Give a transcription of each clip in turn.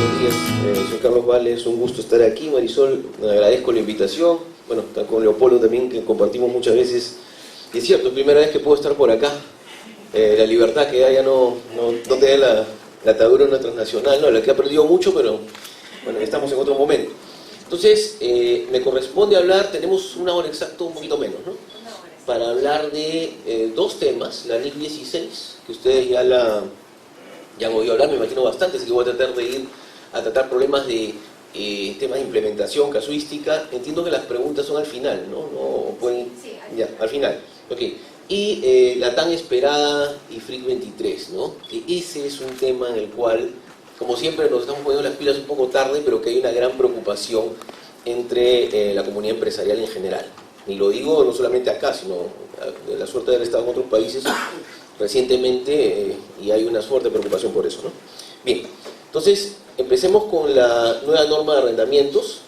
Buenos días, soy Carlos Vale, es un gusto estar aquí. Marisol, me agradezco la invitación. Bueno, está con Leopoldo también, que compartimos muchas veces. Y es cierto, es la primera vez que puedo estar por acá. La libertad que da ya no te da la atadura de una transnacional, no, la que ha perdido mucho, pero bueno, estamos en otro momento. Entonces, me corresponde hablar, tenemos una hora exacta, un poquito menos, ¿no? Para hablar de dos temas, la NIC 16, que ustedes ya han oído hablar, me imagino bastante, así que voy a tratar de ir a tratar problemas de temas de implementación, casuística. Entiendo que las preguntas son al final, ¿no? ¿O pueden... Sí, ya, al final. Ok. Y la tan esperada IFRIC 23, ¿no? Que ese es un tema en el cual, como siempre, nos estamos poniendo las pilas un poco tarde, pero que hay una gran preocupación entre la comunidad empresarial en general. Y lo digo no solamente acá, sino de la suerte de haber estado en otros países recientemente, y hay una fuerte preocupación por eso, ¿no? Bien, entonces empecemos con la nueva norma de arrendamientos.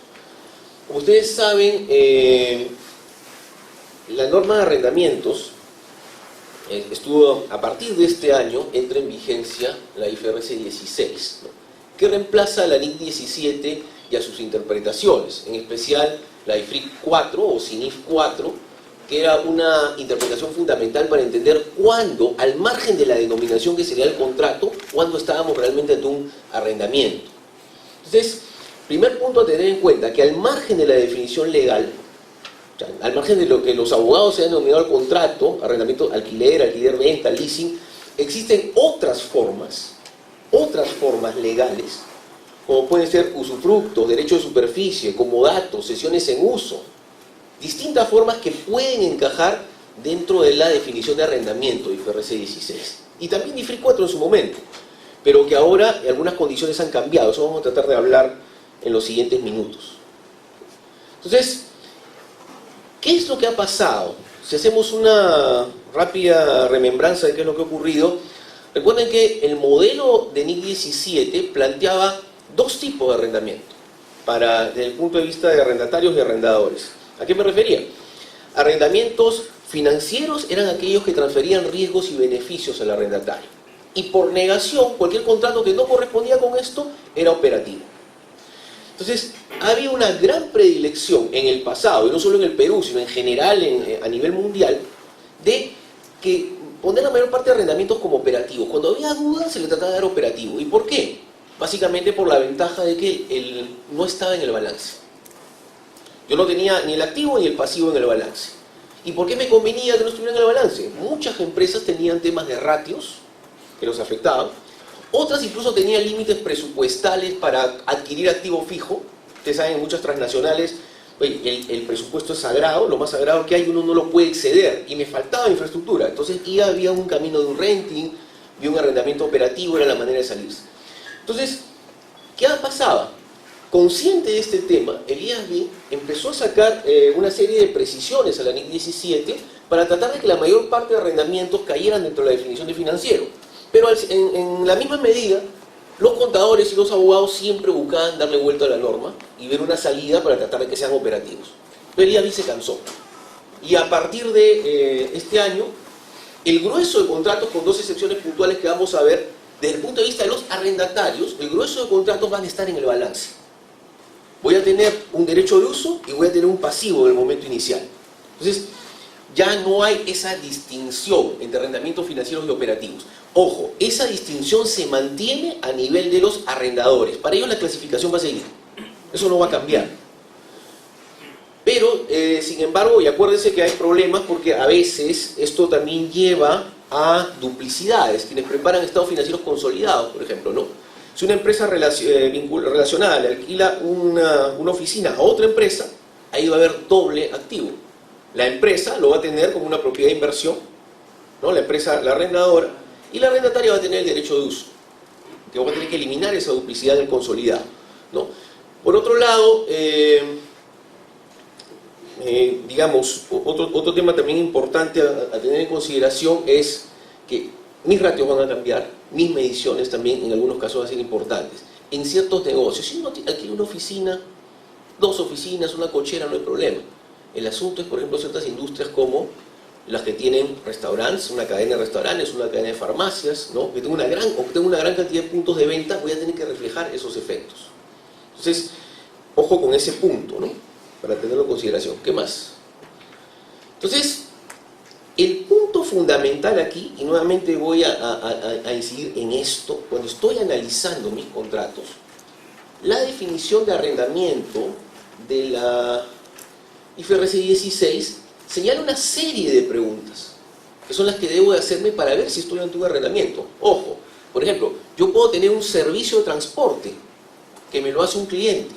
Como ustedes saben, la norma de arrendamientos estuvo, a partir de este año, entra en vigencia la IFRS 16, ¿no? Que reemplaza a la NIC 17 y a sus interpretaciones, en especial la IFRIC 4 o SINIF 4, que era una interpretación fundamental para entender cuándo, al margen de la denominación que sería el contrato, cuándo estábamos realmente ante un arrendamiento. Entonces, primer punto a tener en cuenta, que al margen de la definición legal, o sea, al margen de lo que los abogados se han denominado el contrato, arrendamiento, alquiler, venta, leasing, existen otras formas legales, como pueden ser usufructos, derechos de superficie, comodatos, cesiones en uso, distintas formas que pueden encajar dentro de la definición de arrendamiento, IFRS 16. Y también IFRIC 4 en su momento, pero que ahora algunas condiciones han cambiado. Eso vamos a tratar de hablar en los siguientes minutos. Entonces, ¿qué es lo que ha pasado? Si hacemos una rápida remembranza de qué es lo que ha ocurrido, recuerden que el modelo de NIC 17 planteaba dos tipos de arrendamiento, desde el punto de vista de arrendatarios y arrendadores. ¿A qué me refería? Arrendamientos financieros eran aquellos que transferían riesgos y beneficios al arrendatario. Y por negación, cualquier contrato que no correspondía con esto era operativo. Entonces, había una gran predilección en el pasado, y no solo en el Perú, sino en general a nivel mundial, de que poner la mayor parte de arrendamientos como operativos. Cuando había dudas, se le trataba de dar operativo. ¿Y por qué? Básicamente por la ventaja de que no estaba en el balance. Yo no tenía ni el activo ni el pasivo en el balance. ¿Y por qué me convenía que no estuviera en el balance? Muchas empresas tenían temas de ratios que los afectaban. Otras incluso tenían límites presupuestales para adquirir activo fijo. Ustedes saben, muchas transnacionales, oye, el presupuesto es sagrado, lo más sagrado que hay, uno no lo puede exceder. Y me faltaba infraestructura. Entonces ya había un camino de un renting, de un arrendamiento operativo, era la manera de salirse. Entonces, ¿qué pasaba? Consciente de este tema, el IASB empezó a sacar una serie de precisiones a la NIC 17 para tratar de que la mayor parte de arrendamientos cayeran dentro de la definición de financiero. Pero en la misma medida, los contadores y los abogados siempre buscaban darle vuelta a la norma y ver una salida para tratar de que sean operativos. Pero el IASB se cansó. Y a partir de este año, el grueso de contratos, con dos excepciones puntuales que vamos a ver, desde el punto de vista de los arrendatarios, el grueso de contratos van a estar en el balance. Voy a tener un derecho de uso y voy a tener un pasivo en el momento inicial. Entonces, ya no hay esa distinción entre arrendamientos financieros y operativos. Ojo, esa distinción se mantiene a nivel de los arrendadores. Para ellos la clasificación va a seguir. Eso no va a cambiar. Pero, sin embargo, y acuérdense que hay problemas porque a veces esto también lleva a duplicidades. Quienes preparan estados financieros consolidados, por ejemplo, ¿no? Si una empresa relacionada le alquila una oficina a otra empresa, ahí va a haber doble activo. La empresa lo va a tener como una propiedad de inversión, ¿no? La empresa, la arrendadora, y la arrendataria va a tener el derecho de uso, que va a tener que eliminar esa duplicidad del consolidado, ¿no? Por otro lado, digamos, otro tema también importante a tener en consideración es que mis ratios van a cambiar, mis mediciones también en algunos casos van a ser importantes. En ciertos negocios, si uno alquila una oficina, dos oficinas, una cochera, no hay problema. El asunto es, por ejemplo, ciertas industrias como las que tienen restaurantes, una cadena de restaurantes, una cadena de farmacias, ¿no? Que tengo una gran cantidad de puntos de venta, voy a tener que reflejar esos efectos. Entonces, ojo con ese punto, ¿no? Para tenerlo en consideración. ¿Qué más? Entonces, el punto fundamental aquí, y nuevamente voy a incidir en esto, cuando estoy analizando mis contratos, la definición de arrendamiento de la IFRS 16 señala una serie de preguntas, que son las que debo de hacerme para ver si estoy ante un arrendamiento. Ojo, por ejemplo, yo puedo tener un servicio de transporte que me lo hace un cliente.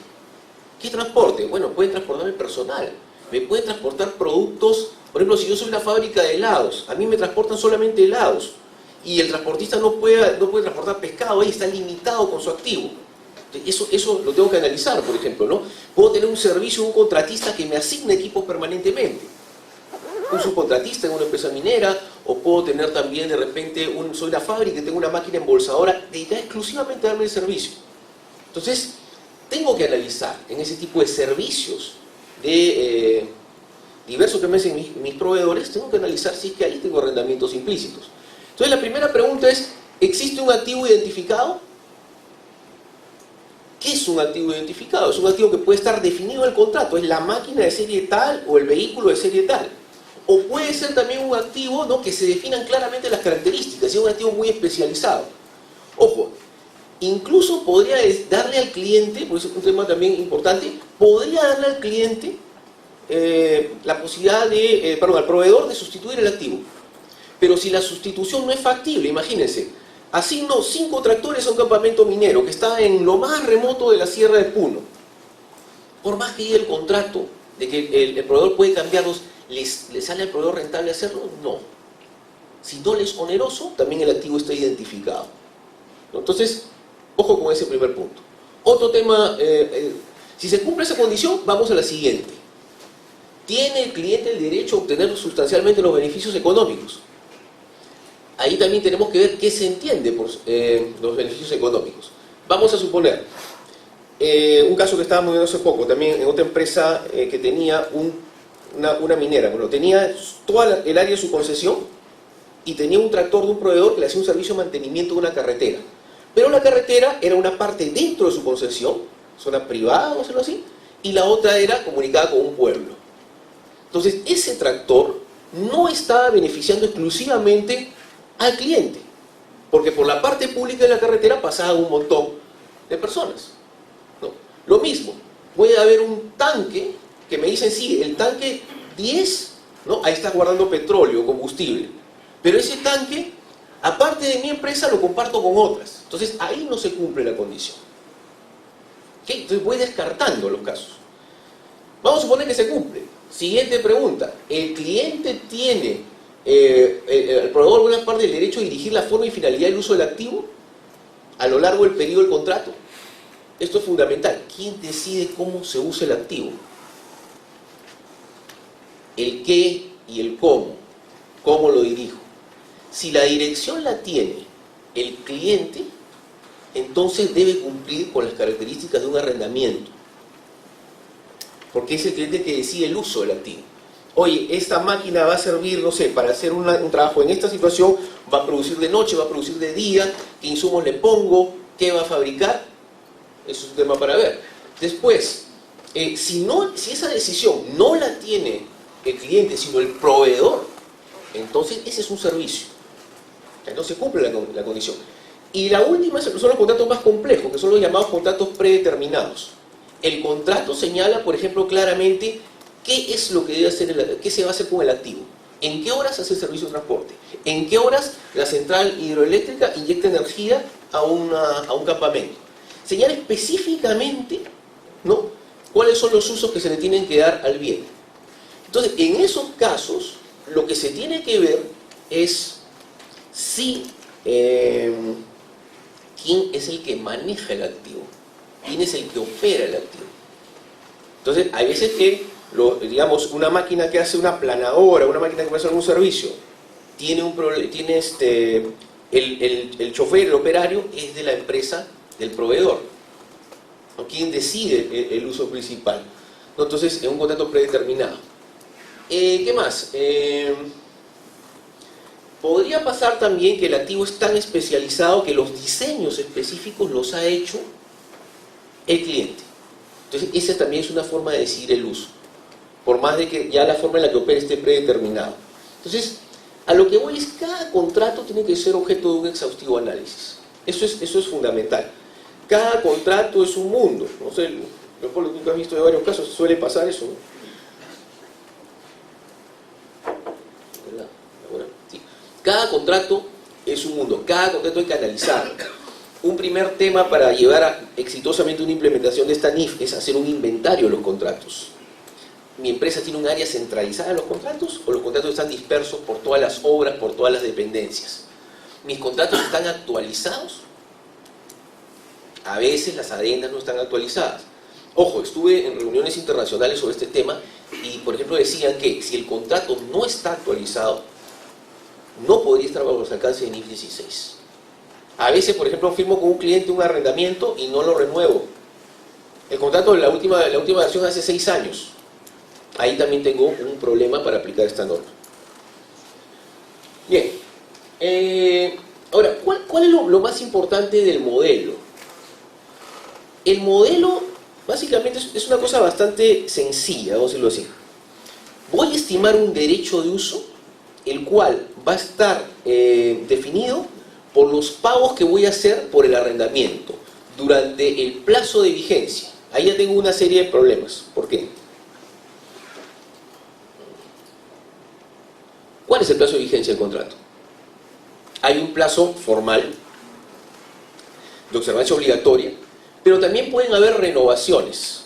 ¿Qué transporte? Bueno, pueden transportarme personal, me pueden transportar productos. Por ejemplo, si yo soy una fábrica de helados, a mí me transportan solamente helados, y el transportista no puede transportar pescado, ahí está limitado con su activo. Eso lo tengo que analizar, por ejemplo, ¿no? Puedo tener un servicio, un contratista que me asigne equipos permanentemente. Un subcontratista en una empresa minera, o puedo tener también de repente, soy una fábrica y tengo una máquina embolsadora dedicada exclusivamente a darme el servicio. Entonces, tengo que analizar en ese tipo de servicios de diversos que me hacen mis proveedores, tengo que analizar si es que ahí tengo arrendamientos implícitos. Entonces, la primera pregunta es, ¿existe un activo identificado? ¿Qué es un activo identificado? Es un activo que puede estar definido en el contrato, es la máquina de serie tal o el vehículo de serie tal. O puede ser también un activo, ¿no?, que se definan claramente las características, es un activo muy especializado. Ojo, incluso podría darle al cliente, porque es un tema también importante, podría darle al cliente la posibilidad al proveedor de sustituir el activo. Pero si la sustitución no es factible, imagínense, asigno 5 tractores a un campamento minero que está en lo más remoto de la Sierra de Puno. Por más que llegue el contrato de que el proveedor puede cambiarlos, ¿le sale al proveedor rentable hacerlo? No. Si no le es oneroso, también el activo está identificado. Entonces, ojo con ese primer punto. Otro tema, si se cumple esa condición, vamos a la siguiente. ¿Tiene el cliente el derecho a obtener sustancialmente los beneficios económicos? Ahí también tenemos que ver qué se entiende por los beneficios económicos. Vamos a suponer, un caso que estábamos viendo hace poco, también en otra empresa que tenía una minera. Bueno, tenía toda el área de su concesión y tenía un tractor de un proveedor que le hacía un servicio de mantenimiento de una carretera. Pero la carretera era una parte dentro de su concesión, zona privada, vamos a decirlo así, y la otra era comunicada con un pueblo. Entonces, ese tractor no estaba beneficiando exclusivamente al cliente, porque por la parte pública de la carretera pasaban un montón de personas, ¿no? Lo mismo, puede haber un tanque que me dicen, sí, el tanque 10, ¿no?, ahí está guardando petróleo, combustible, pero ese tanque, aparte de mi empresa, lo comparto con otras. Entonces, ahí no se cumple la condición. ¿Okay? Entonces, voy descartando los casos. Vamos a suponer que se cumple. Siguiente pregunta. ¿El cliente tiene, el proveedor, buena parte del derecho a dirigir la forma y finalidad del uso del activo a lo largo del periodo del contrato? Esto es fundamental. ¿Quién decide cómo se usa el activo? El qué y el cómo. ¿Cómo lo dirijo? Si la dirección la tiene el cliente, entonces debe cumplir con las características de un arrendamiento. Porque es el cliente que decide el uso del activo. Oye, esta máquina va a servir, no sé, para hacer un trabajo en esta situación, va a producir de noche, va a producir de día, qué insumos le pongo, qué va a fabricar. Eso es un tema para ver. Después, si esa decisión no la tiene el cliente, sino el proveedor, entonces ese es un servicio. No se cumple la condición. Y la última son los contratos más complejos, que son los llamados contratos predeterminados. El contrato señala, por ejemplo, claramente qué es lo que debe hacer, qué se va a hacer con el activo. ¿En qué horas hace el servicio de transporte? ¿En qué horas la central hidroeléctrica inyecta energía a un campamento? Señala específicamente, ¿no?, cuáles son los usos que se le tienen que dar al bien. Entonces, en esos casos, lo que se tiene que ver es si quién es el que maneja el activo, quién es el que opera el activo. Entonces, hay veces que, digamos, una máquina que hace una planadora, una máquina que puede hacer algún servicio, el chofer, el operario, es de la empresa del proveedor, ¿no? ¿Quién decide el uso principal? ¿No? Entonces, es un contrato predeterminado. ¿Qué más? Podría pasar también que el activo es tan especializado que los diseños específicos los ha hecho el cliente. Entonces, esa también es una forma de decidir el uso, por más de que ya la forma en la que opere esté predeterminado. Entonces, a lo que voy es que cada contrato tiene que ser objeto de un exhaustivo análisis. Eso es fundamental. Cada contrato es un mundo. No sé, Leopoldo, tú que has visto de varios casos, suele pasar eso, ¿no? Sí. Cada contrato es un mundo, cada contrato hay que analizarlo. Un primer tema para llevar exitosamente una implementación de esta NIF es hacer un inventario de los contratos. ¿Mi empresa tiene un área centralizada de los contratos o los contratos están dispersos por todas las obras, por todas las dependencias? ¿Mis contratos están actualizados? A veces las adendas no están actualizadas. Ojo, estuve en reuniones internacionales sobre este tema y, por ejemplo, decían que si el contrato no está actualizado, no podría estar bajo los alcances de NIF 16. A veces, por ejemplo, firmo con un cliente un arrendamiento y no lo renuevo. El contrato de la última versión hace 6 años. Ahí también tengo un problema para aplicar esta norma. Bien. Ahora, ¿cuál es lo más importante del modelo? El modelo, básicamente, es una cosa bastante sencilla, vamos a decirlo así. Voy a estimar un derecho de uso, el cual va a estar definido por los pagos que voy a hacer por el arrendamiento durante el plazo de vigencia. Ahí ya tengo una serie de problemas. ¿Por qué? ¿Cuál es el plazo de vigencia del contrato? Hay un plazo formal de observancia obligatoria, pero también pueden haber renovaciones.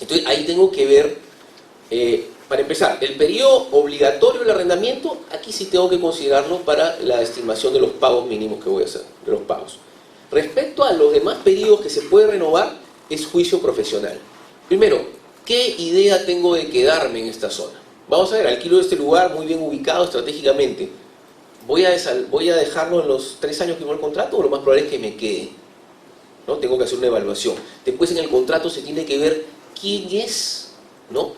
Entonces ahí tengo que ver, para empezar, el periodo obligatorio del arrendamiento, aquí sí tengo que considerarlo para la estimación de los pagos mínimos que voy a hacer, de los pagos. Respecto a los demás periodos que se puede renovar, es juicio profesional. Primero, ¿qué idea tengo de quedarme en esta zona? Vamos a ver, alquilo este lugar muy bien ubicado estratégicamente. ¿Voy a dejarlo en los 3 años que tengo el contrato o lo más probable es que me quede? ¿No? Tengo que hacer una evaluación. Después en el contrato se tiene que ver quién es, ¿no?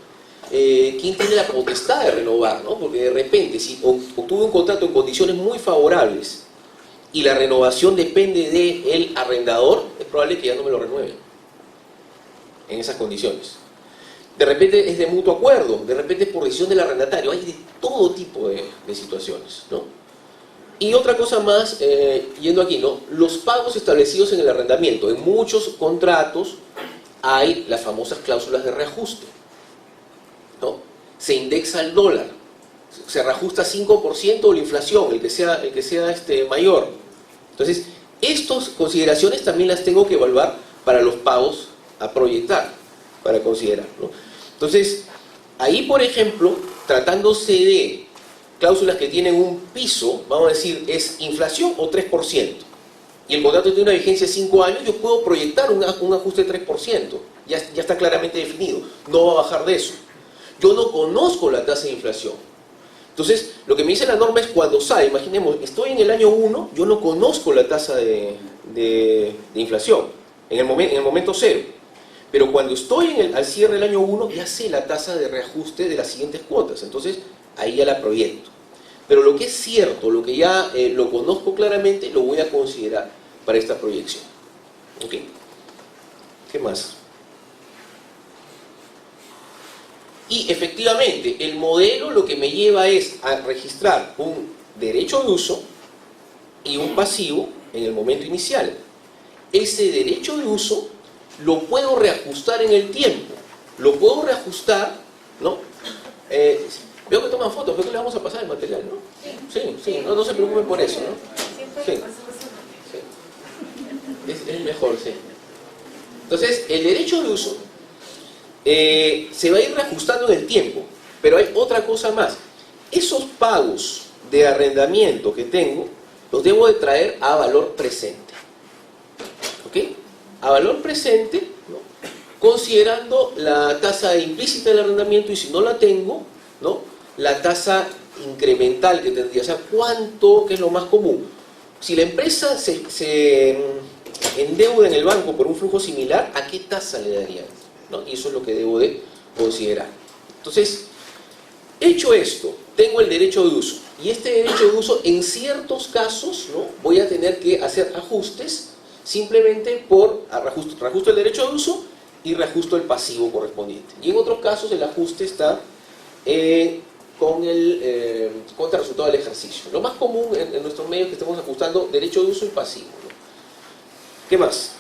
Quién tiene la potestad de renovar, ¿no? Porque de repente, si obtuve un contrato en condiciones muy favorables y la renovación depende del arrendador, es probable que ya no me lo renueven en esas condiciones. De repente es de mutuo acuerdo, de repente es por decisión del arrendatario. Hay de todo tipo de situaciones, ¿no? Y otra cosa más, yendo aquí, ¿no? Los pagos establecidos en el arrendamiento. En muchos contratos hay las famosas cláusulas de reajuste, ¿no? Se indexa el dólar, se reajusta 5% la inflación, el que sea mayor. Entonces, estas consideraciones también las tengo que evaluar para los pagos a proyectar, para considerar, ¿no? Entonces, ahí, por ejemplo, tratándose de cláusulas que tienen un piso, vamos a decir, es inflación o 3%, y el contrato tiene una vigencia de 5 años, yo puedo proyectar un ajuste de 3%, ya está claramente definido, no va a bajar de eso. Yo no conozco la tasa de inflación. Entonces, lo que me dice la norma es cuando sale, imaginemos, estoy en el año 1, yo no conozco la tasa de inflación, en el momento 0. Pero cuando estoy al cierre del año 1, ya sé la tasa de reajuste de las siguientes cuotas. Entonces, ahí ya la proyecto. Pero lo que es cierto, lo que ya lo conozco claramente, lo voy a considerar para esta proyección. ¿Ok? ¿Qué más? Y efectivamente, el modelo lo que me lleva es a registrar un derecho de uso y un pasivo en el momento inicial. Ese derecho de uso lo puedo reajustar en el tiempo. Lo puedo reajustar, ¿no? Veo que toman fotos, creo que le vamos a pasar el material, ¿no? Sí, no se preocupen por eso, ¿no? Sí. Es mejor, sí. Entonces, el derecho de uso se va a ir reajustando en el tiempo, pero hay otra cosa más. Esos pagos de arrendamiento que tengo, los debo de traer a valor presente. ¿Ok? A valor presente, ¿no? Considerando la tasa implícita del arrendamiento y si no la tengo, ¿no? La tasa incremental que tendría, o sea, cuánto, que es lo más común. Si la empresa se endeuda en el banco por un flujo similar, ¿a qué tasa le darían? ¿No? Y eso es lo que debo de considerar. Entonces, hecho esto, tengo el derecho de uso. Y este derecho de uso, en ciertos casos, ¿no?, voy a tener que hacer ajustes simplemente por reajusto el derecho de uso y reajusto el pasivo correspondiente. Y en otros casos el ajuste está con el resultado del ejercicio. Lo más común en nuestros medios es que estemos ajustando derecho de uso y pasivo, ¿no? ¿Qué más?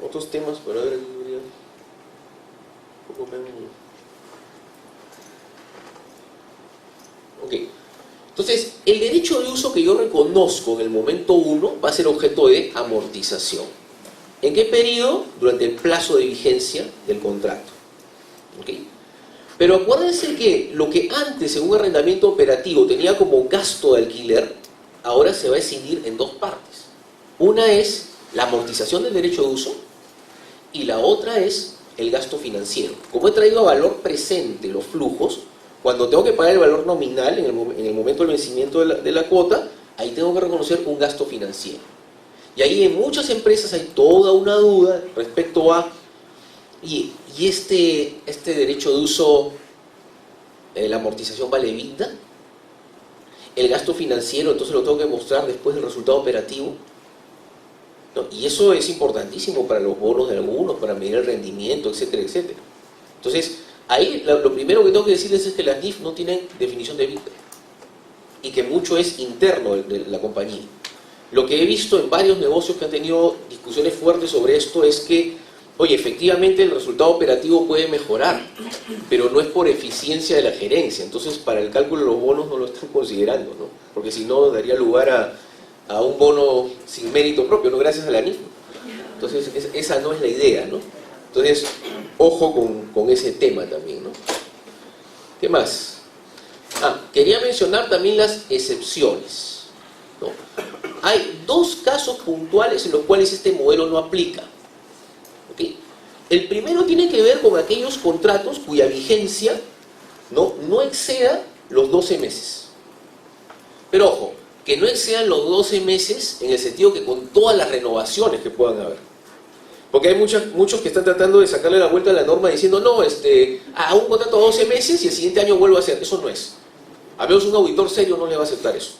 Otros temas, pero a ver, un poco menos. Ok. Entonces, el derecho de uso que yo reconozco en el momento 1 va a ser objeto de amortización. ¿En qué periodo? Durante el plazo de vigencia del contrato. ¿Ok? Pero acuérdense que lo que antes en un arrendamiento operativo tenía como gasto de alquiler, ahora se va a escindir en dos partes. Una es la amortización del derecho de uso y la otra es el gasto financiero. Como he traído a valor presente los flujos, cuando tengo que pagar el valor nominal en el momento del vencimiento de la cuota, ahí tengo que reconocer un gasto financiero. Y ahí en muchas empresas hay toda una duda respecto a ¿y este derecho de uso, la amortización vale vida? El gasto financiero, entonces lo tengo que mostrar después del resultado operativo. ¿No? Y eso es importantísimo para los bonos de algunos, para medir el rendimiento, etcétera, etcétera. Entonces, ahí lo primero que tengo que decirles es que las NIF no tienen definición de vida y que mucho es interno de la compañía. Lo que he visto en varios negocios que han tenido discusiones fuertes sobre esto es que, oye, efectivamente el resultado operativo puede mejorar, pero no es por eficiencia de la gerencia. Entonces, para el cálculo de los bonos no lo están considerando, ¿no? Porque si no, daría lugar a un bono sin mérito propio, no gracias a la NIF. Entonces, esa no es la idea, ¿no? Entonces, ojo con ese tema también, ¿no? ¿Qué más? Quería mencionar también las excepciones, ¿no? Hay dos casos puntuales en los cuales este modelo no aplica. ¿Okay? El primero tiene que ver con aquellos contratos cuya vigencia no exceda los 12 meses. Pero ojo, que no excedan los 12 meses en el sentido que con todas las renovaciones que puedan haber. Porque hay muchos que están tratando de sacarle la vuelta a la norma diciendo, no, a un contrato a 12 meses y el siguiente año vuelvo a hacer. Eso no es. A menos un auditor serio no le va a aceptar eso.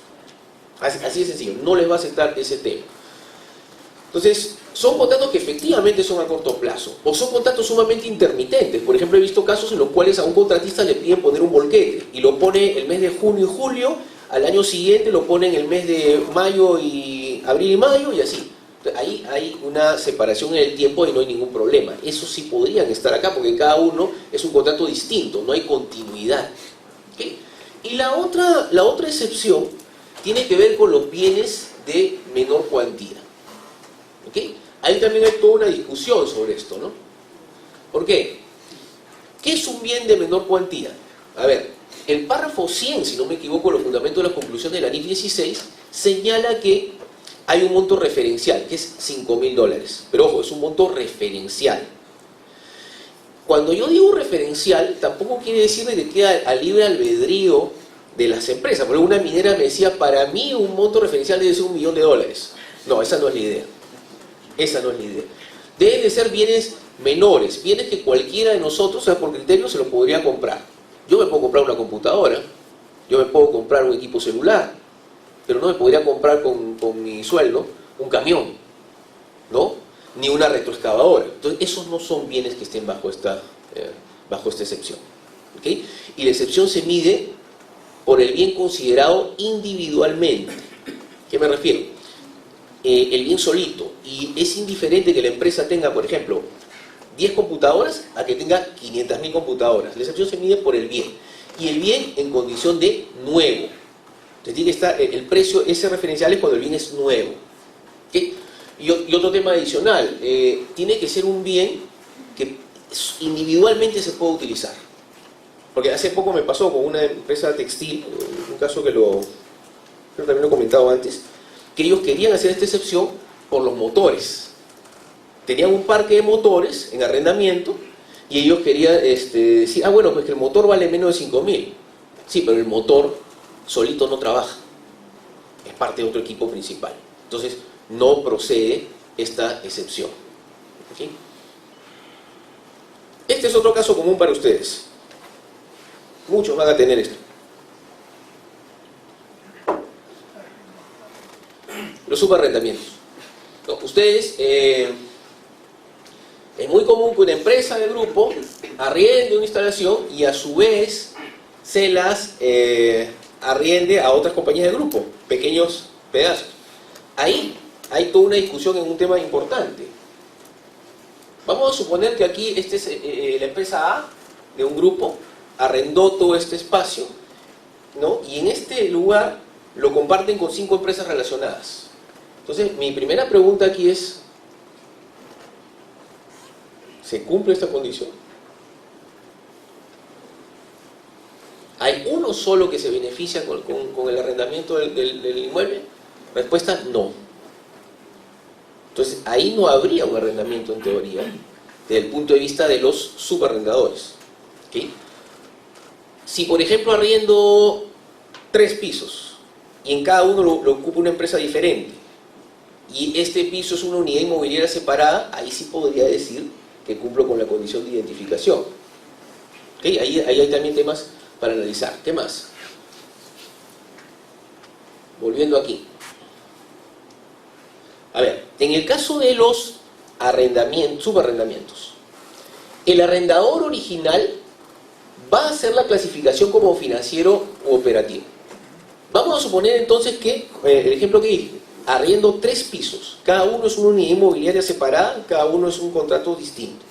Así de sencillo, no les va a aceptar ese tema. Entonces, son contratos que efectivamente son a corto plazo, o son contratos sumamente intermitentes. Por ejemplo, he visto casos en los cuales a un contratista le piden poner un volquete, y lo pone el mes de junio y julio, al año siguiente lo pone en el mes de abril y mayo, y así. Entonces, ahí hay una separación en el tiempo y no hay ningún problema. Eso sí podrían estar acá, porque cada uno es un contrato distinto, no hay continuidad. ¿Okay? Y la otra excepción tiene que ver con los bienes de menor cuantía. ¿Okay? Ahí también hay toda una discusión sobre esto, ¿no? ¿Por qué? ¿Qué es un bien de menor cuantía? A ver, el párrafo 100, si no me equivoco, los fundamentos de la conclusión de la NIF 16, señala que hay un monto referencial, que es $5.000. Pero ojo, es un monto referencial. Cuando yo digo referencial, tampoco quiere decir que queda a libre albedrío de las empresas. Porque una minera me decía, para mí un monto referencial debe ser $1 millón. No, esa no es la idea. Esa no es la idea. Deben de ser bienes menores, bienes que cualquiera de nosotros, o sea, por criterio, se lo podría comprar. Yo me puedo comprar una computadora, yo me puedo comprar un equipo celular, pero no me podría comprar con mi sueldo un camión, ¿no? Ni una retroexcavadora. Entonces, esos no son bienes que estén bajo esta excepción. ¿Okay? Y la excepción se mide por el bien considerado individualmente. ¿Qué me refiero? El bien solito. Y es indiferente que la empresa tenga, por ejemplo, 10 computadoras a que tenga 500.000 computadoras. La excepción se mide por el bien. Y el bien en condición de nuevo. Entonces tiene que estar, el precio, ese referencial es cuando el bien es nuevo. ¿Okay? Y otro tema adicional, tiene que ser un bien que individualmente se pueda utilizar. Porque hace poco me pasó con una empresa textil, un caso que creo que también lo he comentado antes, que ellos querían hacer esta excepción por los motores. Tenían un parque de motores en arrendamiento y ellos querían decir, bueno, pues que el motor vale menos de 5.000. Sí, pero el motor solito no trabaja. Es parte de otro equipo principal. Entonces, no procede esta excepción. ¿Okay? Este es otro caso común para ustedes. Muchos van a tener esto. Los subarrendamientos. No, ustedes, es muy común que una empresa de grupo arriende una instalación y a su vez se las arriende a otras compañías de grupo, pequeños pedazos. Ahí hay toda una discusión en un tema importante. Vamos a suponer que aquí este es, la empresa A de un grupo arrendó todo este espacio, ¿no? Y en este lugar lo comparten con 5 empresas relacionadas. Entonces, mi primera pregunta aquí es, ¿se cumple esta condición? ¿Hay uno solo que se beneficia con el arrendamiento del inmueble? Respuesta, no. Entonces, ahí no habría un arrendamiento en teoría, desde el punto de vista de los subarrendadores. ¿Okay? Si, por ejemplo, arriendo 3 pisos y en cada uno lo ocupa una empresa diferente, y este piso es una unidad inmobiliaria separada, ahí sí podría decir que cumplo con la condición de identificación. ¿Okay? Ahí hay también temas para analizar. ¿Qué más? Volviendo aquí. A ver, en el caso de los subarrendamientos, el arrendador original va a hacer la clasificación como financiero u operativo. Vamos a suponer entonces que, el ejemplo que dije, arriendo 3 pisos, cada uno es una unidad inmobiliaria separada, cada uno es un contrato distinto.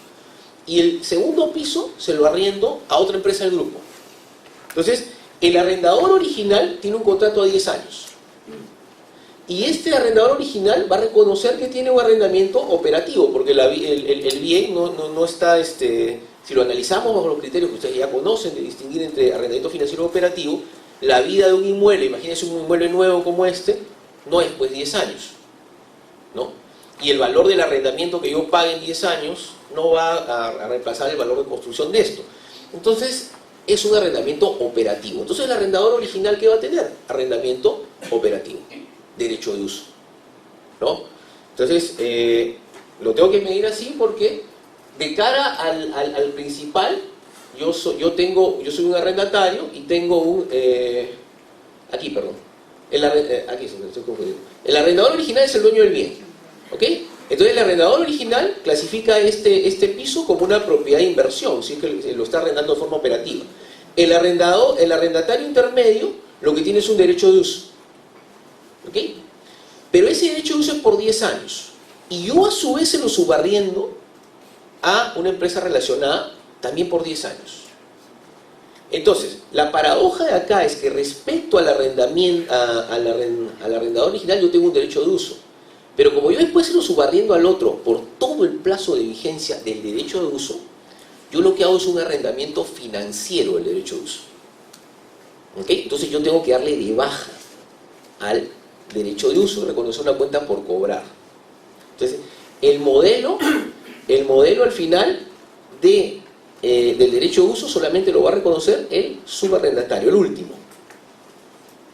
Y el segundo piso se lo arriendo a otra empresa del grupo. Entonces, el arrendador original tiene un contrato a 10 años. Y este arrendador original va a reconocer que tiene un arrendamiento operativo, porque el bien no está, si lo analizamos bajo los criterios que ustedes ya conocen de distinguir entre arrendamiento financiero y operativo, la vida de un inmueble, imagínense un inmueble nuevo como este, no es pues 10 años, ¿no? Y el valor del arrendamiento que yo pague en 10 años no va a reemplazar el valor de construcción de esto. Entonces, es un arrendamiento operativo. Entonces, el arrendador original, ¿qué va a tener? Arrendamiento operativo, derecho de uso, ¿no? Entonces, lo tengo que medir así porque de cara al principal, yo soy un arrendatario y tengo un... aquí, perdón. Aquí se me estoy confundiendo. El arrendador original es el dueño del bien, ¿ok? Entonces el arrendador original clasifica este piso como una propiedad de inversión, si es que lo está arrendando de forma operativa. El arrendatario intermedio lo que tiene es un derecho de uso, ¿ok? Pero ese derecho de uso es por 10 años. Y yo a su vez se lo subarriendo a una empresa relacionada también por 10 años. Entonces, la paradoja de acá es que respecto al arrendador original yo tengo un derecho de uso. Pero como yo después se lo subarriendo al otro por todo el plazo de vigencia del derecho de uso, yo lo que hago es un arrendamiento financiero del derecho de uso. ¿Ok? Entonces yo tengo que darle de baja al derecho de uso y reconocer una cuenta por cobrar. Entonces, el modelo al final del derecho de uso solamente lo va a reconocer el subarrendatario, el último.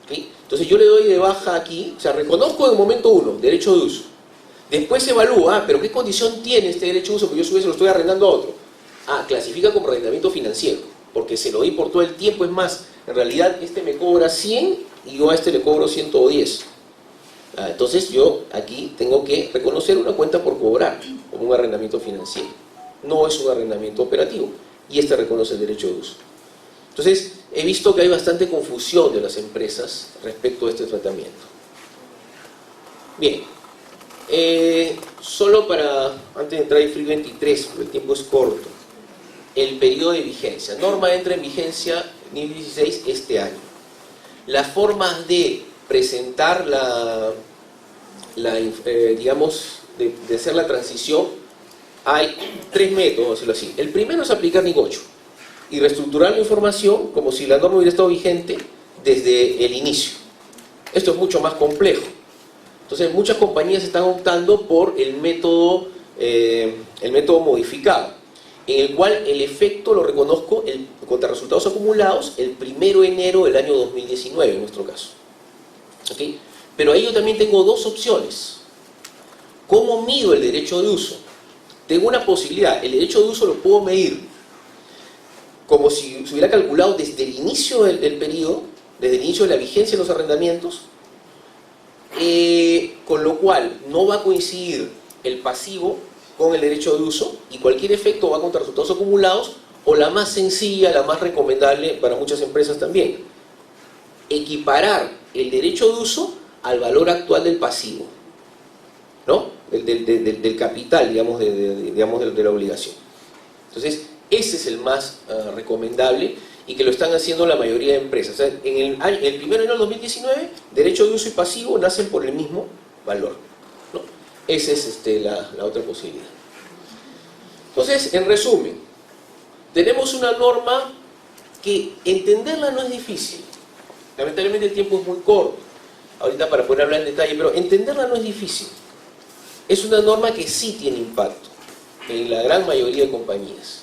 ¿Okay? Entonces yo le doy de baja aquí, o sea, reconozco en el momento 1, derecho de uso. Después evalúa, pero ¿qué condición tiene este derecho de uso? Porque yo a su vez se lo estoy arrendando a otro. Clasifica como arrendamiento financiero, porque se lo doy por todo el tiempo. Es más, en realidad este me cobra 100 y yo a este le cobro 110. Entonces yo aquí tengo que reconocer una cuenta por cobrar como un arrendamiento financiero. No es un arrendamiento operativo, y este reconoce el derecho de uso. Entonces, he visto que hay bastante confusión de las empresas respecto a este tratamiento. Bien, solo antes de entrar en FRII 23, porque el tiempo es corto, el periodo de vigencia. Norma entra en vigencia NIF 16 este año. Las formas de presentar digamos, de hacer la transición, hay 3 métodos, vamos a decirlo así. El primero es aplicar NIC 8 y reestructurar la información como si la norma hubiera estado vigente desde el inicio. Esto es mucho más complejo. Entonces muchas compañías están optando por el método modificado, en el cual el efecto lo reconozco contra resultados acumulados el 1 de enero del año 2019 en nuestro caso. ¿Okay? Pero ahí yo también tengo 2 opciones. ¿Cómo mido el derecho de uso? Tengo una posibilidad, el derecho de uso lo puedo medir como si se hubiera calculado desde el inicio del periodo, desde el inicio de la vigencia de los arrendamientos, con lo cual no va a coincidir el pasivo con el derecho de uso y cualquier efecto va contra resultados acumulados, o la más sencilla, la más recomendable para muchas empresas también, equiparar el derecho de uso al valor actual del pasivo, ¿no? Del capital, digamos, de la obligación. Entonces, ese es el más recomendable y que lo están haciendo la mayoría de empresas. O sea, en el primer año del 2019, derecho de uso y pasivo nacen por el mismo valor, ¿no? Esa es la otra posibilidad. Entonces, en resumen, tenemos una norma que entenderla no es difícil. Lamentablemente el tiempo es muy corto ahorita para poder hablar en detalle, pero entenderla no es difícil. Es una norma que sí tiene impacto en la gran mayoría de compañías.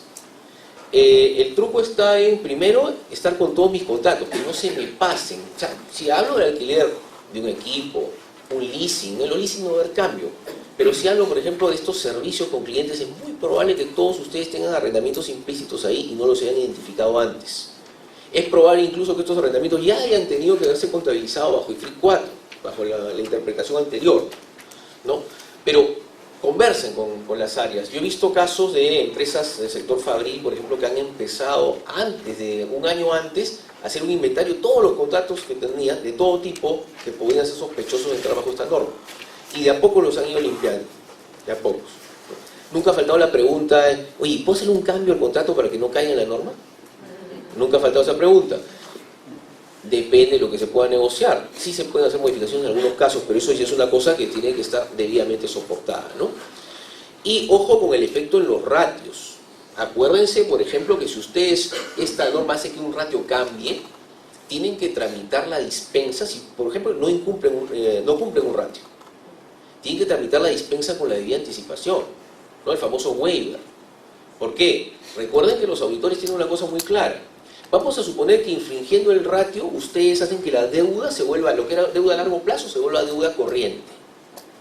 El truco está en, primero, estar con todos mis contratos, que no se me pasen. O sea, si hablo del alquiler de un equipo, un leasing, en los leasing no va a haber cambio. Pero si hablo, por ejemplo, de estos servicios con clientes, es muy probable que todos ustedes tengan arrendamientos implícitos ahí y no los hayan identificado antes. Es probable incluso que estos arrendamientos ya hayan tenido que haberse contabilizado bajo IFRIC 4, bajo la interpretación anterior, ¿no? Pero conversen con las áreas. Yo he visto casos de empresas del sector fabril, por ejemplo, que han empezado un año antes, a hacer un inventario de todos los contratos que tenían, de todo tipo, que podían ser sospechosos de entrar bajo esta norma. Y de a poco los han ido limpiando, de a pocos. Nunca ha faltado la pregunta, oye, ¿puedo hacer un cambio al contrato para que no caiga en la norma? Nunca ha faltado esa pregunta. Depende de lo que se pueda negociar. Sí se pueden hacer modificaciones en algunos casos, pero eso ya es una cosa que tiene que estar debidamente soportada, ¿no? Y ojo con el efecto en los ratios. Acuérdense, por ejemplo, que si ustedes, esta norma hace que un ratio cambie, tienen que tramitar la dispensa, si por ejemplo no cumplen un ratio. Tienen que tramitar la dispensa con la debida anticipación, ¿no? El famoso waiver. ¿Por qué? Recuerden que los auditores tienen una cosa muy clara. Vamos a suponer que infringiendo el ratio, ustedes hacen que la deuda se vuelva, lo que era deuda a largo plazo, se vuelva deuda corriente.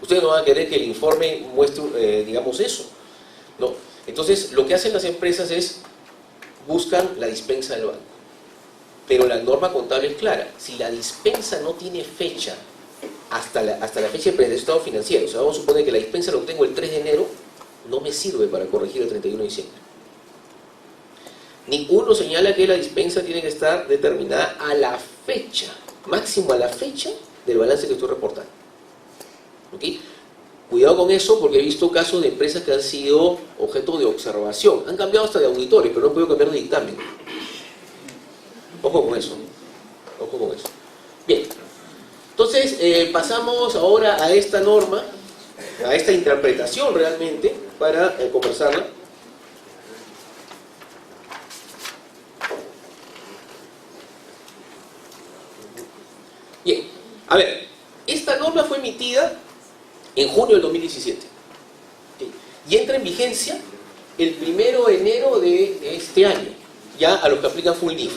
Ustedes no van a querer que el informe muestre, digamos, eso, ¿no? Entonces, lo que hacen las empresas es, buscan la dispensa del banco. Pero la norma contable es clara. Si la dispensa no tiene fecha hasta la fecha de presentación financiero, o sea, vamos a suponer que la dispensa la obtengo el 3 de enero, no me sirve para corregir el 31 de diciembre. Ninguno señala que la dispensa tiene que estar determinada a la fecha, máximo a la fecha del balance que estoy reportando. ¿Ok? Cuidado con eso, porque he visto casos de empresas que han sido objeto de observación. Han cambiado hasta de auditores, pero no han podido cambiar de dictamen. Ojo con eso. Ojo con eso. Bien. Entonces, pasamos ahora a esta norma, a esta interpretación realmente, para conversarla. Bien, a ver, esta norma fue emitida en junio del 2017, ¿okay? Y entra en vigencia el 1 de enero de este año, ya a los que aplican full NIF.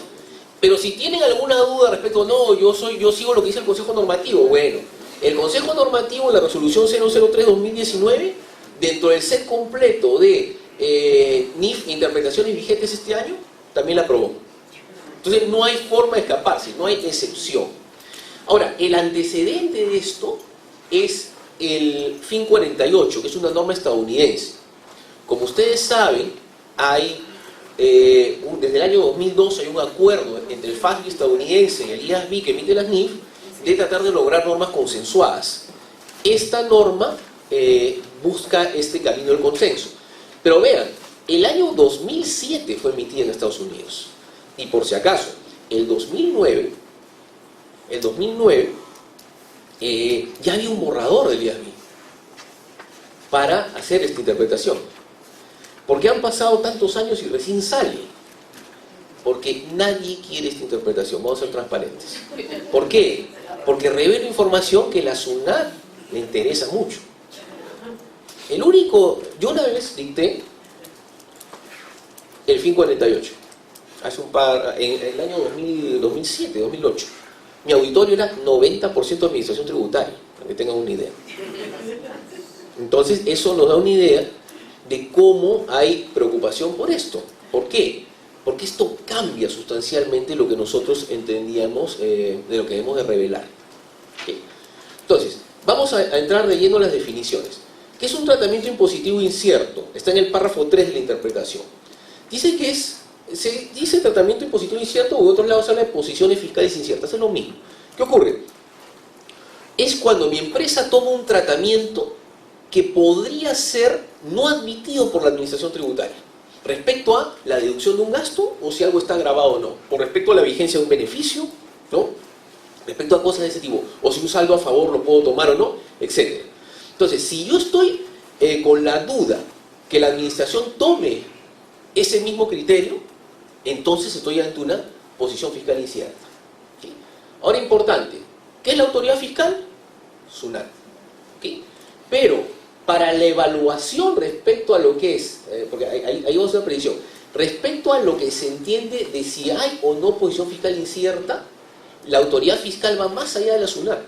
Pero si tienen alguna duda respecto, no, yo sigo lo que dice el Consejo Normativo, bueno, el Consejo Normativo, la resolución 003-2019, dentro del set completo de NIF, interpretaciones vigentes este año, también la aprobó. Entonces no hay forma de escaparse, no hay excepción. Ahora, el antecedente de esto es el FIN 48, que es una norma estadounidense. Como ustedes saben, hay desde el año 2002 hay un acuerdo entre el FASB estadounidense y el IASB que emite las NIF de tratar de lograr normas consensuadas. Esta norma busca este camino del consenso. Pero vean, el año 2007 fue emitida en Estados Unidos. Y por si acaso, el 2009 ya había un borrador del IASB para hacer esta interpretación. ¿Por qué han pasado tantos años y recién sale? Porque nadie quiere esta interpretación, vamos a ser transparentes. ¿Por qué? Porque revela información que la SUNAT le interesa mucho. Yo una vez dicté el FIN 48, en el año 2007, 2008. Mi auditorio era 90% de administración tributaria, para que tengan una idea. Entonces, eso nos da una idea de cómo hay preocupación por esto. ¿Por qué? porque esto cambia sustancialmente lo que nosotros entendíamos de lo que debemos de revelar. ¿Okay? Entonces, vamos a entrar de lleno a las definiciones. ¿Qué es un tratamiento impositivo incierto? Está en el párrafo 3 de la interpretación. Dice que se dice tratamiento impositivo incierto, o de otros lados habla de posiciones fiscales inciertas. Es lo mismo. ¿Qué ocurre? Es cuando mi empresa toma un tratamiento que podría ser no admitido por la administración tributaria respecto a la deducción de un gasto o si algo está grabado o no, o respecto a la vigencia de un beneficio, ¿no? Respecto a cosas de ese tipo, o si un saldo a favor lo puedo tomar o no, etc. Entonces, si yo estoy con la duda que la administración tome ese mismo criterio, entonces estoy ante una posición fiscal incierta. ¿Sí? Ahora, importante, ¿qué es la autoridad fiscal? SUNAT. ¿Sí? Pero para la evaluación respecto a lo que es, porque ahí vamos a una predicción, respecto a lo que se entiende de si hay o no posición fiscal incierta, la autoridad fiscal va más allá de la SUNAT.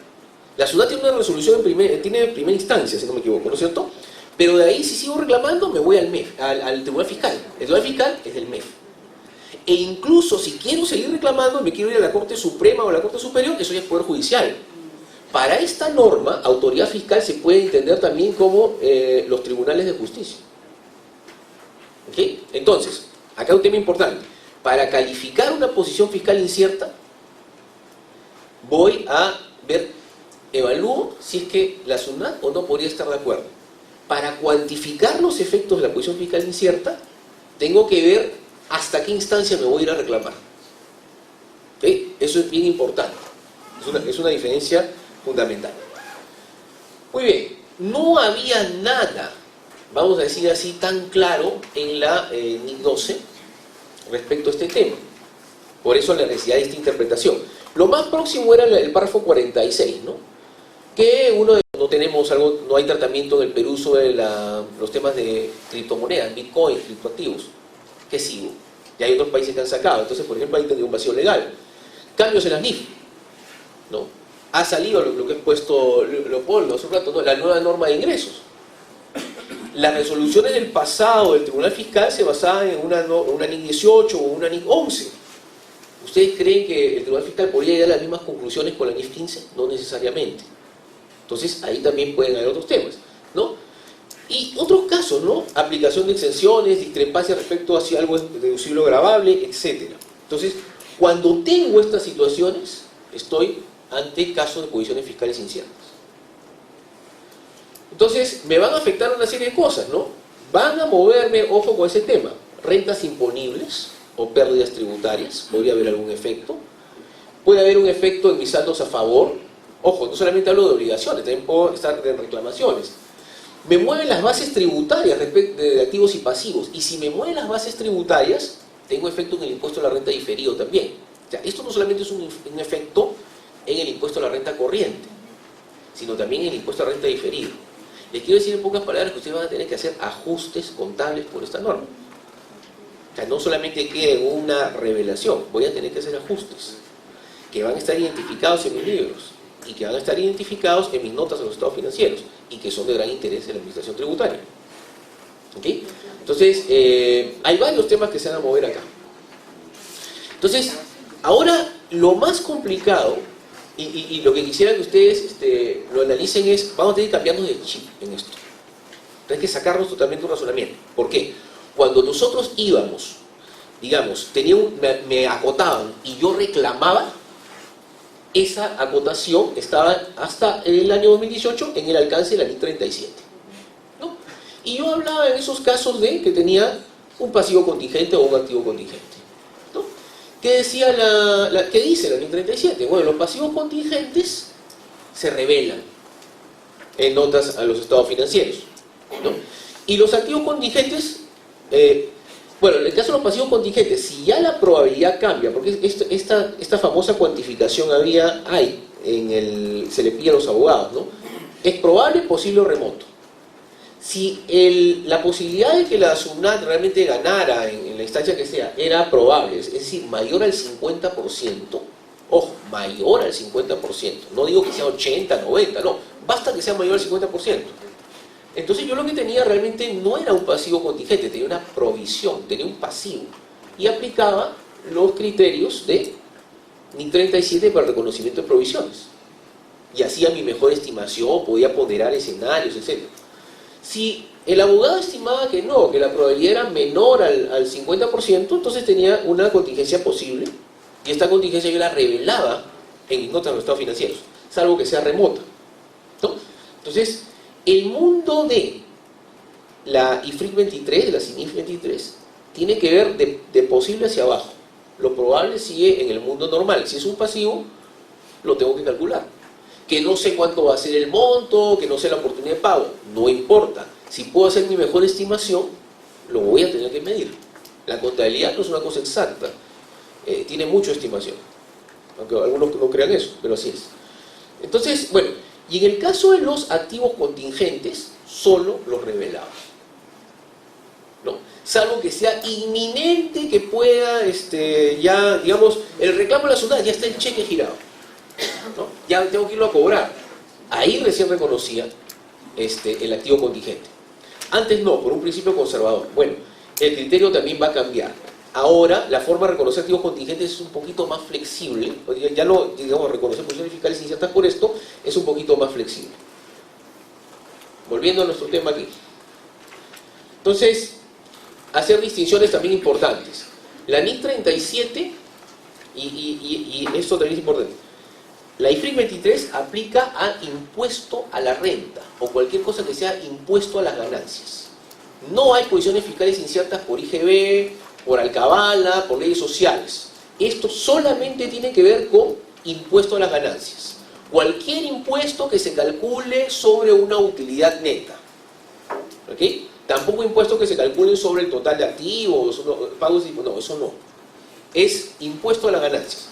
La SUNAT tiene una resolución tiene primera instancia, si no me equivoco, ¿no es cierto? Pero de ahí, si sigo reclamando, me voy al MEF, al Tribunal Fiscal. El Tribunal Fiscal es del MEF. E incluso si quiero seguir reclamando, me quiero ir a la Corte Suprema o a la Corte Superior, eso ya es Poder Judicial. Para esta norma, autoridad fiscal se puede entender también como los tribunales de justicia. ¿Okay? Entonces, acá un tema importante. Para calificar una posición fiscal incierta, voy a ver, evalúo si es que la SUNAT o no podría estar de acuerdo. Para cuantificar los efectos de la posición fiscal incierta, tengo que ver hasta qué instancia me voy a ir a reclamar. ¿Okay? Eso es bien importante. Es una diferencia fundamental. Muy bien, no había nada, vamos a decir así, tan claro en la NIC 12 respecto a este tema. Por eso la necesidad de esta interpretación. Lo más próximo era el párrafo 46, ¿no? Que no tenemos algo, no hay tratamiento en el Perú sobre los temas de criptomonedas, bitcoin, criptoactivos. ¿Qué sigo? Y hay otros países que han sacado. Entonces, por ejemplo, ahí tendría un vacío legal. Cambios en las NIF, ¿no? Ha salido lo que he puesto Leopoldo hace un rato, ¿no? La nueva norma de ingresos. Las resoluciones del pasado del Tribunal Fiscal se basaban en una NIC 18 o una NIC 11. ¿Ustedes creen que el Tribunal Fiscal podría llegar a las mismas conclusiones con la NIF 15? No necesariamente. Entonces, ahí también pueden haber otros temas, ¿no? Y otros casos, ¿no? Aplicación de exenciones, discrepancia respecto a si algo es deducible o gravable, etc. Entonces, cuando tengo estas situaciones, estoy ante casos de posiciones fiscales inciertas. Entonces, me van a afectar una serie de cosas, ¿no? Van a moverme, ojo con ese tema, rentas imponibles o pérdidas tributarias, podría haber algún efecto. Puede haber un efecto en mis saldos a favor. Ojo, no solamente hablo de obligaciones, también puedo estar en reclamaciones. Me mueven las bases tributarias respecto de activos y pasivos. Y si me mueven las bases tributarias, tengo efecto en el impuesto a la renta diferido también. O sea, esto no solamente es un efecto en el impuesto a la renta corriente, sino también en el impuesto a la renta diferido. Les quiero decir en pocas palabras que ustedes van a tener que hacer ajustes contables por esta norma. O sea, no solamente queda en una revelación, voy a tener que hacer ajustes que van a estar identificados en mis libros y que van a estar identificados en mis notas a los estados financieros y que son de gran interés en la administración tributaria. ¿Okay? Entonces, hay varios temas que se van a mover acá. Entonces, ahora lo más complicado y lo que quisiera que ustedes lo analicen es, vamos a tener que cambiarnos de chip en esto. Hay que sacarnos totalmente un razonamiento. ¿Por qué? Cuando nosotros íbamos, digamos, me acotaban y yo reclamaba, esa acotación estaba hasta el año 2018 en el alcance de la NIC 37. ¿No? Y yo hablaba en esos casos de que tenía un pasivo contingente o un activo contingente. ¿No? ¿Qué decía qué dice la NIC 37? Bueno, los pasivos contingentes se revelan en notas a los estados financieros, ¿no? Y los activos contingentes, bueno, en el caso de los pasivos contingentes, si ya la probabilidad cambia, porque esta famosa cuantificación se le pide a los abogados, ¿no? Es probable, posible o remoto. Si la posibilidad de que la SUNAT realmente ganara en la instancia que sea era probable, es decir, mayor al 50%, ojo, mayor al 50%, no digo que sea 80, 90, no, basta que sea mayor al 50%. Entonces yo lo que tenía realmente no era un pasivo contingente, tenía una provisión, tenía un pasivo. y aplicaba los criterios de NIC 37 para el reconocimiento de provisiones. Y hacía mi mejor estimación, podía ponderar escenarios, etc. Si el abogado estimaba que no, que la probabilidad era menor al 50%, entonces tenía una contingencia posible, y esta contingencia yo la revelaba en notas de los estados financieros, salvo que sea remota, ¿no? Entonces, el mundo de la IFRIC 23, de la CINIF 23, tiene que ver de posible hacia abajo. Lo probable sigue en el mundo normal. Si es un pasivo, lo tengo que calcular. Que no sé cuánto va a ser el monto, que no sé la oportunidad de pago, no importa. Si puedo hacer mi mejor estimación, lo voy a tener que medir. La contabilidad no es una cosa exacta, tiene mucha estimación. Aunque algunos no crean eso, pero así es. Entonces, bueno, y en el caso de los activos contingentes, solo los revelaba, ¿no? Salvo que sea inminente que pueda, ya, digamos, el reclamo de la ciudad, ya está el cheque girado, ¿no? Ya tengo que irlo a cobrar. Ahí recién reconocía el activo contingente. Antes no, por un principio conservador. Bueno, el criterio también va a cambiar. Ahora, la forma de reconocer activos contingentes es un poquito más flexible. Ya no, digamos, reconocer posiciones fiscales inciertas por esto, es un poquito más flexible. Volviendo a nuestro tema aquí. Entonces, hacer distinciones también importantes. La NIC 37, y esto también es importante, la IFRIC 23 aplica a impuesto a la renta, o cualquier cosa que sea impuesto a las ganancias. No hay posiciones fiscales inciertas por IGB, por alcabala, por leyes sociales. Esto solamente tiene que ver con impuesto a las ganancias. Cualquier impuesto que se calcule sobre una utilidad neta. ¿Ok? Tampoco impuestos que se calculen sobre el total de activos, pagos, no, eso no. Es impuesto a las ganancias.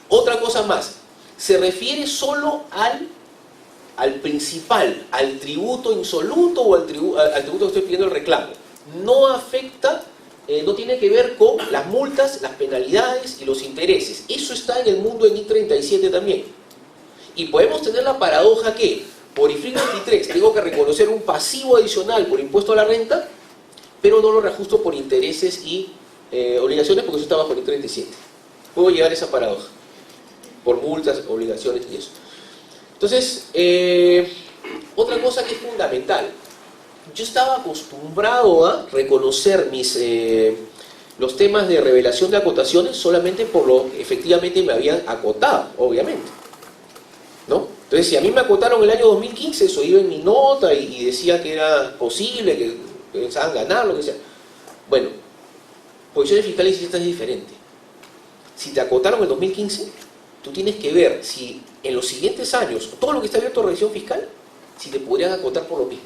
Otra cosa más, se refiere solo al principal, al tributo insoluto o al tributo que estoy pidiendo el reclamo. No afecta, no tiene que ver con las multas, las penalidades y los intereses. Eso está en el mundo de NIC 37 también. Y podemos tener la paradoja que por IFRIC 23 tengo que reconocer un pasivo adicional por impuesto a la renta, pero no lo reajusto por intereses y obligaciones porque eso está bajo NIC 37. Puedo llegar a esa paradoja por multas, obligaciones y eso. Entonces, otra cosa que es fundamental, yo estaba acostumbrado a reconocer los temas de revelación de acotaciones solamente por lo que efectivamente me habían acotado, obviamente, ¿no? Entonces, si a mí me acotaron el año 2015, eso iba en mi nota y decía que era posible, que pensaban ganar, lo que sea. Bueno, posiciones fiscales y esta es diferente. Si te acotaron el 2015, tú tienes que ver si en los siguientes años, todo lo que está abierto a revisión fiscal, si te podrían acotar por lo mismo.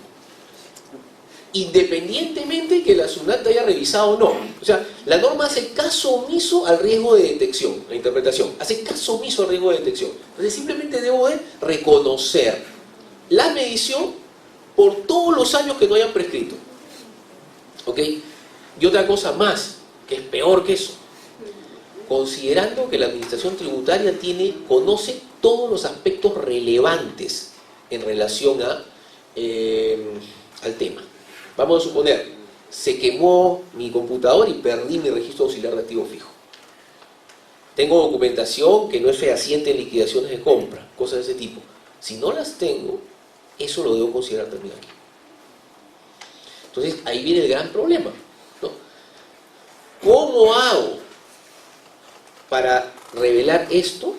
Independientemente que la SUNAT te haya revisado o no. O sea, la norma hace caso omiso al riesgo de detección, la interpretación. Hace caso omiso al riesgo de detección. Entonces simplemente debo de reconocer la medición por todos los años que no hayan prescrito. ¿Ok? Y otra cosa más, que es peor que eso. Considerando que la administración tributaria conoce todos los aspectos relevantes en relación al tema. Vamos a suponer, se quemó mi computador y perdí mi registro auxiliar de activo fijo. Tengo documentación que no es fehaciente en liquidaciones de compra, cosas de ese tipo. Si no las tengo, eso lo debo considerar también aquí. Entonces, ahí viene el gran problema, ¿no? ¿Cómo hago para revelar esto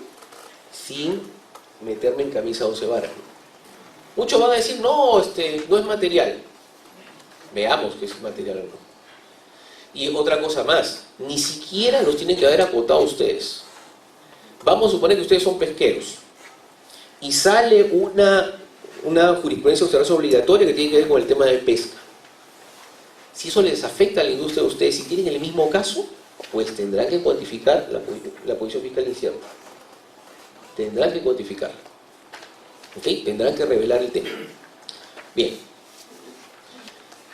sin meterme en camisa de 11 varas? Muchos van a decir, no, no es material. Veamos que es material o no. Y otra cosa más, ni siquiera los tienen que haber acotado ustedes. Vamos a suponer que ustedes son pesqueros y sale una jurisprudencia obligatoria que tiene que ver con el tema de pesca. Si eso les afecta a la industria de ustedes, si tienen el mismo caso, pues tendrán que cuantificar la posición fiscal incierta. Tendrán que cuantificarla. ¿Ok? Tendrán que revelar el tema. Bien.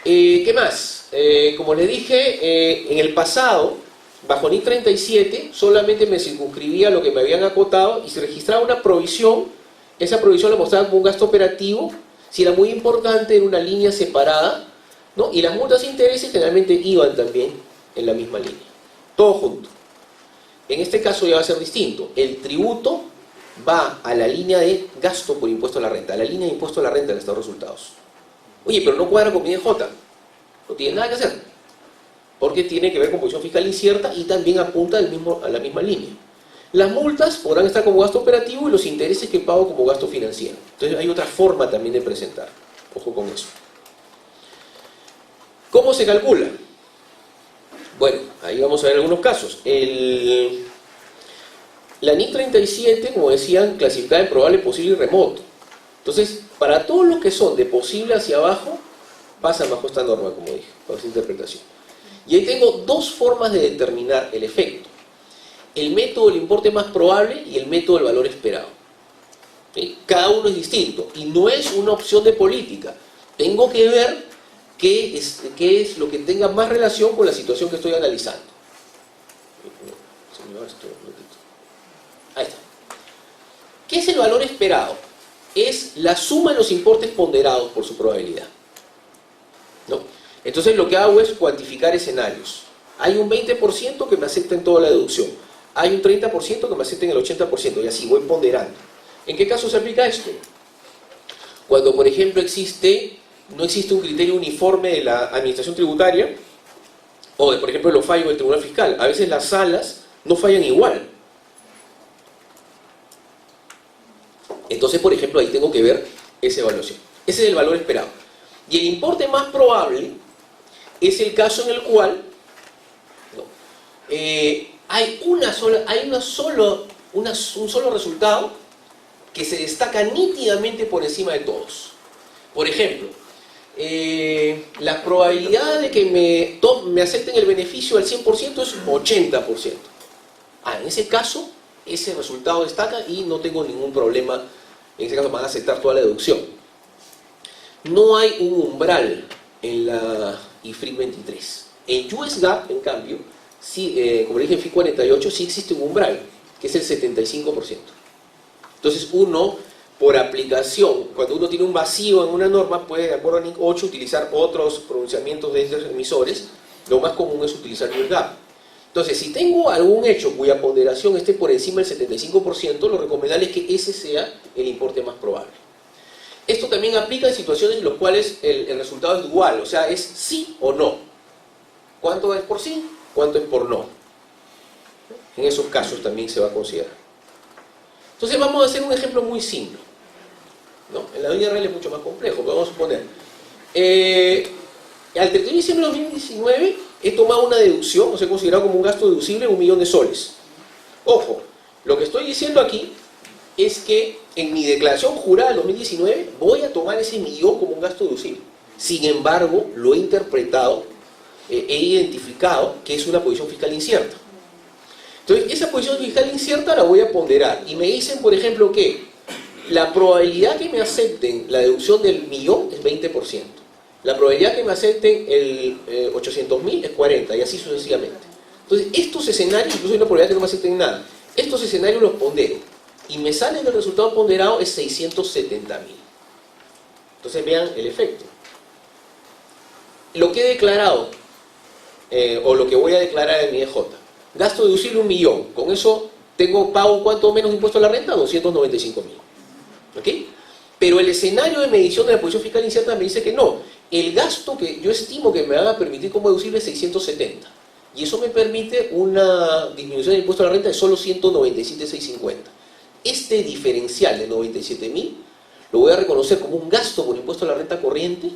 ¿Qué más? Como les dije, en el pasado, bajo NIC 37, solamente me circunscribía a lo que me habían acotado y se registraba una provisión. Esa provisión la mostraba como un gasto operativo, si era muy importante, en una línea separada, ¿no? Y las multas e intereses generalmente iban también en la misma línea. todo junto. En este caso ya va a ser distinto. El tributo va a la línea de gasto por impuesto a la renta, a la línea de impuesto a la renta del estado de resultados. Oye, pero no cuadra con mi IJ. No tiene nada que hacer, porque tiene que ver con posición fiscal incierta y también apunta a la misma línea. Las multas podrán estar como gasto operativo y los intereses que pago como gasto financiero. Entonces hay otra forma también de presentar. Ojo con eso. ¿Cómo se calcula? Bueno, ahí vamos a ver algunos casos. La NIC 37, como decían, clasificada en probable, posible y remoto. Entonces, para todos los que son de posible hacia abajo, pasan bajo esta norma, como dije, bajo esta interpretación. Y ahí tengo dos formas de determinar el efecto. El método del importe más probable y el método del valor esperado. ¿Sí? Cada uno es distinto y no es una opción de política. Tengo que ver qué es lo que tenga más relación con la situación que estoy analizando. Ahí está. ¿Qué es el valor esperado? Es la suma de los importes ponderados por su probabilidad, ¿no? Entonces lo que hago es cuantificar escenarios. Hay un 20% que me acepta en toda la deducción. Hay un 30% que me acepta en el 80%, y así voy ponderando. ¿En qué caso se aplica esto? Cuando, por ejemplo, no existe un criterio uniforme de la administración tributaria, o, por ejemplo, los fallos del Tribunal Fiscal. A veces las salas no fallan igual. Entonces, por ejemplo, ahí tengo que ver esa evaluación. Ese es el valor esperado. Y el importe más probable es el caso en el cual hay un solo resultado que se destaca nítidamente por encima de todos. Por ejemplo, la probabilidad de que me acepten el beneficio al 100% es 80%. En ese caso, ese resultado destaca y no tengo ningún problema. En ese caso van a aceptar toda la deducción. No hay un umbral en la IFRIC 23. En US GAAP, en cambio, sí, como le dije en FIC 48, sí existe un umbral, que es el 75%. Entonces uno, por aplicación, cuando uno tiene un vacío en una norma, puede, de acuerdo a NIC 8, utilizar otros pronunciamientos de estos emisores. Lo más común es utilizar US GAAP. Entonces, si tengo algún hecho cuya ponderación esté por encima del 75%, lo recomendable es que ese sea el importe más probable. Esto también aplica en situaciones en las cuales el resultado es dual, o sea, es sí o no. ¿Cuánto es por sí? ¿Cuánto es por no? En esos casos también se va a considerar. Entonces vamos a hacer un ejemplo muy simple, ¿no? En la vida real es mucho más complejo, pero vamos a suponer. Al 31 de diciembre de 2019 he tomado una deducción, o sea, he considerado como un gasto deducible 1 millón de soles. Ojo, lo que estoy diciendo aquí es que en mi declaración jurada del 2019 voy a tomar ese millón como un gasto deducible. Sin embargo, lo he interpretado, he identificado que es una posición fiscal incierta. Entonces, esa posición fiscal incierta la voy a ponderar. Y me dicen, por ejemplo, que la probabilidad que me acepten la deducción del millón es 20%. La probabilidad que me acepten el 800.000 es 40%, y así sucesivamente. Entonces, estos escenarios, incluso hay una probabilidad que no me acepten nada, estos escenarios los pondero. Y me sale que el resultado ponderado es 670.000. Entonces, vean el efecto. Lo que he declarado, o lo que voy a declarar en mi EJ, gasto deducible 1 millón. Con eso pago ¿cuánto menos impuesto a la renta? 295.000. ¿Ok? Pero el escenario de medición de la posición fiscal incierta me dice que no. El gasto que yo estimo que me van a permitir como deducible es 670. Y eso me permite una disminución del impuesto a la renta de solo 197.650. Este diferencial de 97.000 lo voy a reconocer como un gasto por impuesto a la renta corriente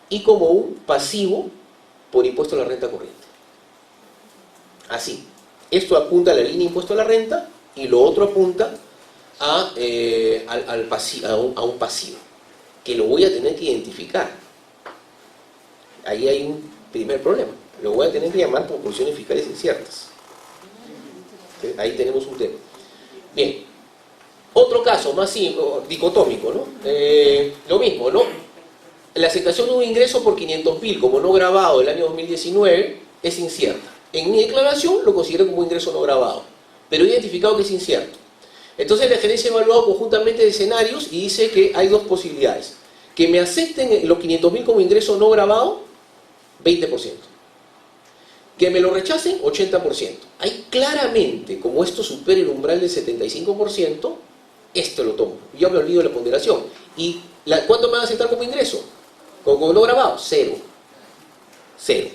y como un pasivo por impuesto a la renta corriente. Así. Esto apunta a la línea de impuesto a la renta y lo otro apunta a un pasivo, que lo voy a tener que identificar. Ahí hay un primer problema. Lo voy a tener que llamar por posiciones fiscales inciertas. Ahí tenemos un tema. Bien. Otro caso más dicotómico, ¿no? Lo mismo, ¿no? La aceptación de un ingreso por 500.000 como no grabado del año 2019 es incierta. En mi declaración lo considero como un ingreso no grabado, pero he identificado que es incierto. Entonces la gerencia ha evaluado conjuntamente de escenarios y dice que hay dos posibilidades. Que me acepten los 500.000 como ingreso no grabado, 20%. Que me lo rechacen, 80%. Ahí claramente, como esto supera el umbral del 75%, esto lo tomo. Yo me olvido de la ponderación. ¿Y cuánto me van a aceptar como ingreso? Como no grabado, cero. Cero.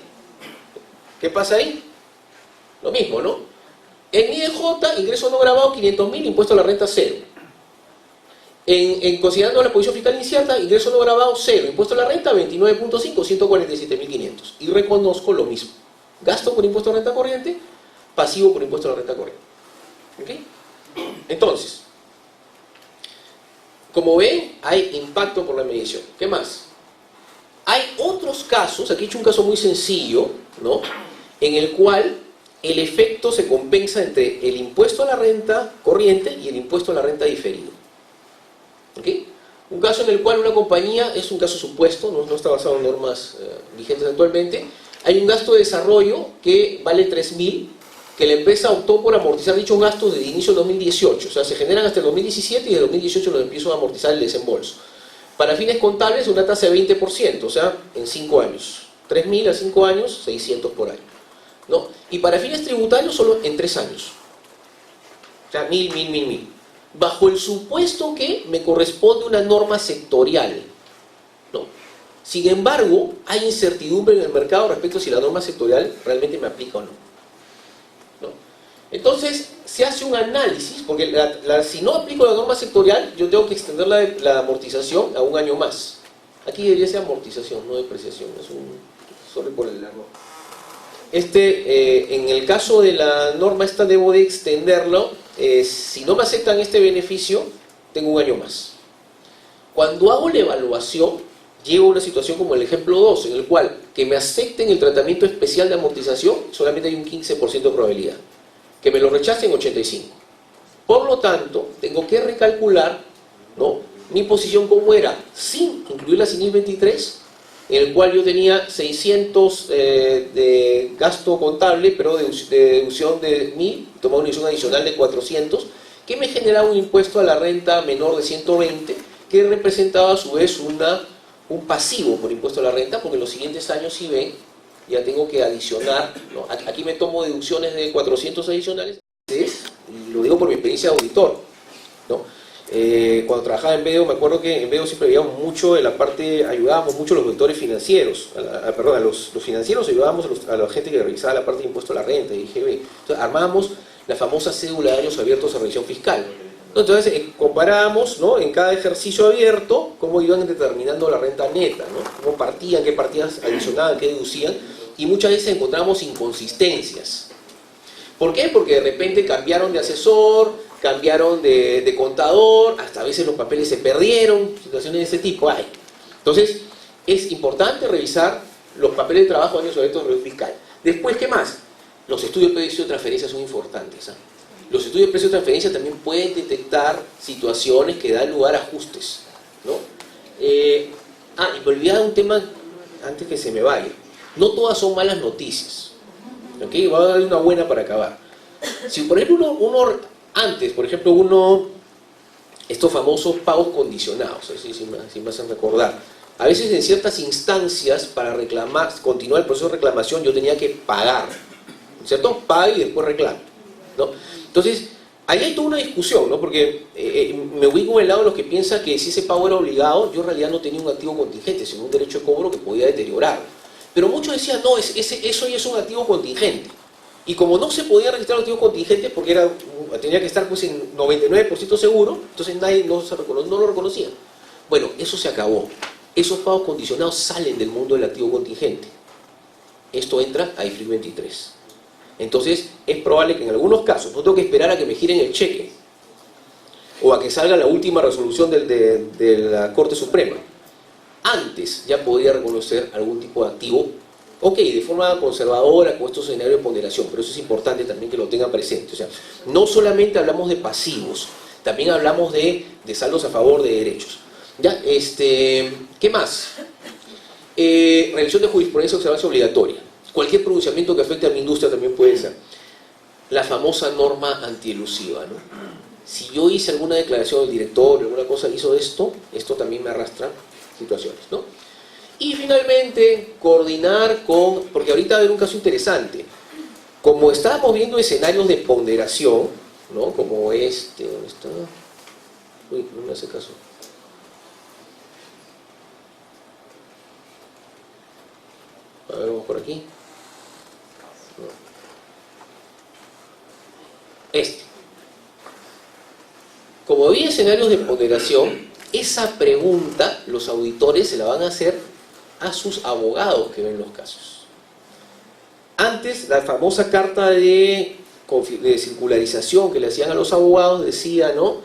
¿Qué pasa ahí? Lo mismo, ¿no? En IDJ, ingreso no grabado, 500.000, impuesto a la renta, cero. Considerando la posición fiscal incierta, ingreso no grabado, cero. Impuesto a la renta, 29.5, 147.500. Y reconozco lo mismo. Gasto por impuesto a la renta corriente, pasivo por impuesto a la renta corriente. ¿Ok? Entonces, como ven, hay impacto por la medición. ¿Qué más? Hay otros casos, aquí he hecho un caso muy sencillo, ¿no? En el cual el efecto se compensa entre el impuesto a la renta corriente y el impuesto a la renta diferido. ¿Ok? Un caso en el cual una compañía, es un caso supuesto, no está basado en normas vigentes actualmente, hay un gasto de desarrollo que vale 3.000, que la empresa optó por amortizar dichos gastos desde inicio del 2018, o sea, se generan hasta el 2017 y en el 2018 los empiezo a amortizar el desembolso. Para fines contables, una tasa de 20%, o sea, en 5 años. 3.000 a 5 años, 600 por año, ¿no? Y para fines tributarios, solo en 3 años. O sea, 1.000. Bajo el supuesto que me corresponde una norma sectorial, ¿no? Sin embargo, hay incertidumbre en el mercado respecto a si la norma sectorial realmente me aplica o no. ¿No? Entonces, se hace un análisis, porque si no aplico la norma sectorial, yo tengo que extender la amortización a un año más. Aquí debería ser amortización, no depreciación. Sorry por el error. En el caso de la norma esta, debo de extenderlo. Si no me aceptan este beneficio, tengo un año más. Cuando hago la evaluación, llego a una situación como el ejemplo 2, en el cual que me acepten el tratamiento especial de amortización, solamente hay un 15% de probabilidad. Que me lo rechacen, 85%. Por lo tanto, tengo que recalcular, ¿no?, mi posición como era, sin incluir la CINIS 23, en el cual yo tenía 600 de gasto contable, pero de deducción de 1.000, tomaba una deducción adicional de 400, que me generaba un impuesto a la renta menor de 120, que representaba a su vez un pasivo por impuesto a la renta, porque en los siguientes años, si ven, ya tengo que adicionar, ¿no? Aquí me tomo deducciones de 400 adicionales, y lo digo por mi experiencia de auditor, ¿no? Cuando trabajaba en BDO, me acuerdo que en BDO siempre veíamos mucho en la parte, ayudábamos mucho a los auditores financieros, perdón, a los financieros ayudábamos a la gente que revisaba la parte de impuesto a la renta y IGB. Entonces armábamos la famosa cédula de años abiertos a revisión fiscal. Entonces comparábamos, ¿no?, en cada ejercicio abierto cómo iban determinando la renta neta, ¿no?, cómo partían, qué partidas adicionaban, qué deducían, y muchas veces encontramos inconsistencias. ¿Por qué? Porque de repente cambiaron de asesor, cambiaron de contador, hasta a veces los papeles se perdieron, situaciones de ese tipo hay. Entonces, es importante revisar los papeles de trabajo de años abiertos de revisión fiscal. Después, ¿qué más? Los estudios de precio de transferencia son importantes, ¿eh? Los estudios de precio de transferencia también pueden detectar situaciones que dan lugar a ajustes, ¿no? Y me olvidaba un tema antes que se me vaya. No todas son malas noticias, ¿ok? Voy a dar una buena para acabar. Si por ejemplo estos famosos pagos condicionados, si me hacen recordar, a veces en ciertas instancias para reclamar, continuar el proceso de reclamación, yo tenía que pagar, ¿cierto? Pago y después reclamo, ¿no? Entonces, ahí hay toda una discusión, ¿no? Porque me ubico en el lado de los que piensan que si ese pago era obligado, yo en realidad no tenía un activo contingente, sino un derecho de cobro que podía deteriorar. Pero muchos decían, no, eso ya es un activo contingente. Y como no se podía registrar activos contingentes porque tenía que estar pues en 99% seguro, entonces nadie no lo reconocía. Bueno, eso se acabó. Esos pagos condicionados salen del mundo del activo contingente. Esto entra a IFRIC 23. Entonces, es probable que en algunos casos no tengo que esperar a que me giren el cheque o a que salga la última resolución de la Corte Suprema. Antes ya podía reconocer algún tipo de activo, ok, de forma conservadora, con estos escenarios de ponderación, pero eso es importante también que lo tengan presente. O sea, no solamente hablamos de pasivos, también hablamos de saldos a favor de derechos. ¿Ya? ¿Qué más? Revisión de jurisprudencia de observancia obligatoria. Cualquier pronunciamiento que afecte a mi industria también puede ser. La famosa norma antielusiva, ¿no? Si yo hice alguna declaración del directorio, alguna cosa hizo esto también me arrastra situaciones, ¿no? Y finalmente, coordinar con, porque ahorita va a haber un caso interesante, como estábamos viendo escenarios de ponderación, ¿no? Como este, ¿dónde está? Uy, no me hace caso. A ver, vamos por aquí. No. Este. Como había escenarios de ponderación, esa pregunta los auditores se la van a hacer a sus abogados que ven los casos. Antes, la famosa carta de circularización que le hacían a los abogados decía, ¿no?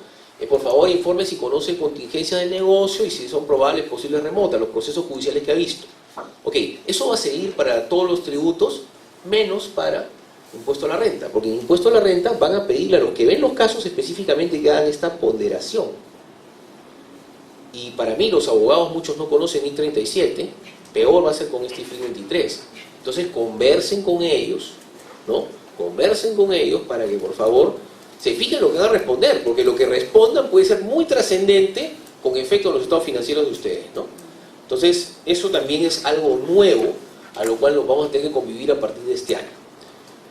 Por favor, informe si conoce contingencias del negocio y si son probables, posibles, remotas, los procesos judiciales que ha visto. Ok, eso va a seguir para todos los tributos, menos para impuesto a la renta, porque en impuesto a la renta van a pedirle a los que ven los casos específicamente que hagan esta ponderación. Y para mí los abogados, muchos no conocen IF 37, peor va a ser con este IFRIC 23. Entonces conversen con ellos, ¿no? Conversen con ellos para que por favor se fijen lo que van a responder, porque lo que respondan puede ser muy trascendente con efecto a los estados financieros de ustedes, ¿no? Entonces eso también es algo nuevo a lo cual nos vamos a tener que convivir a partir de este año.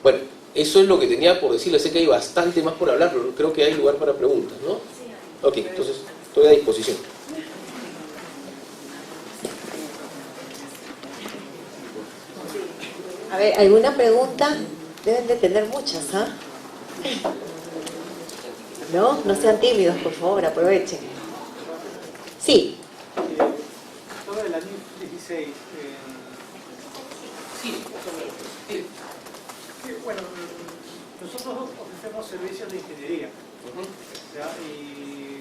Bueno, eso es lo que tenía por decirles. Sé que hay bastante más por hablar, pero creo que hay lugar para preguntas, ¿no? Ok, entonces estoy a disposición. A ver, ¿alguna pregunta? Deben de tener muchas, ¿ah? ¿No? No sean tímidos, por favor, aprovechen. Sí. Sobre la NIF 16, bueno, nosotros ofrecemos servicios de ingeniería, ¿ya? Y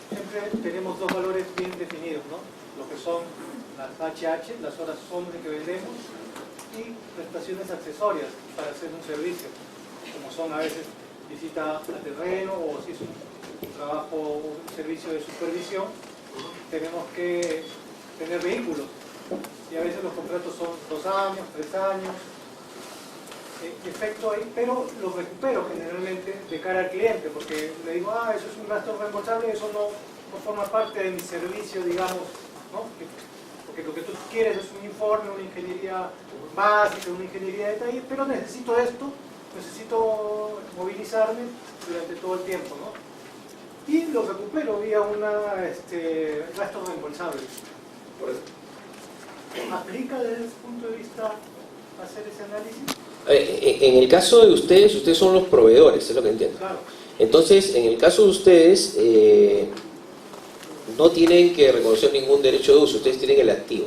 siempre tenemos dos valores bien definidos, ¿no? Lo que son las HH, las horas hombre que vendemos, y prestaciones accesorias para hacer un servicio, como son a veces visita a terreno o si es un trabajo, un servicio de supervisión, tenemos que tener vehículos y a veces los contratos son 2 años, 3 años, efecto ahí, pero los recupero generalmente de cara al cliente, porque le digo, eso es un gasto reembolsable, eso no forma parte de mi servicio, digamos, ¿no? Porque lo que tú quieres es un informe, una ingeniería básica, una ingeniería de detalle, pero necesito esto, necesito movilizarme durante todo el tiempo, ¿no? Y lo recupero vía gastos reembolsables. Por eso. ¿Aplica desde ese punto de vista hacer ese análisis? En el caso de ustedes son los proveedores, es lo que entiendo. Claro. Entonces, en el caso de ustedes, no tienen que reconocer ningún derecho de uso, ustedes tienen el activo.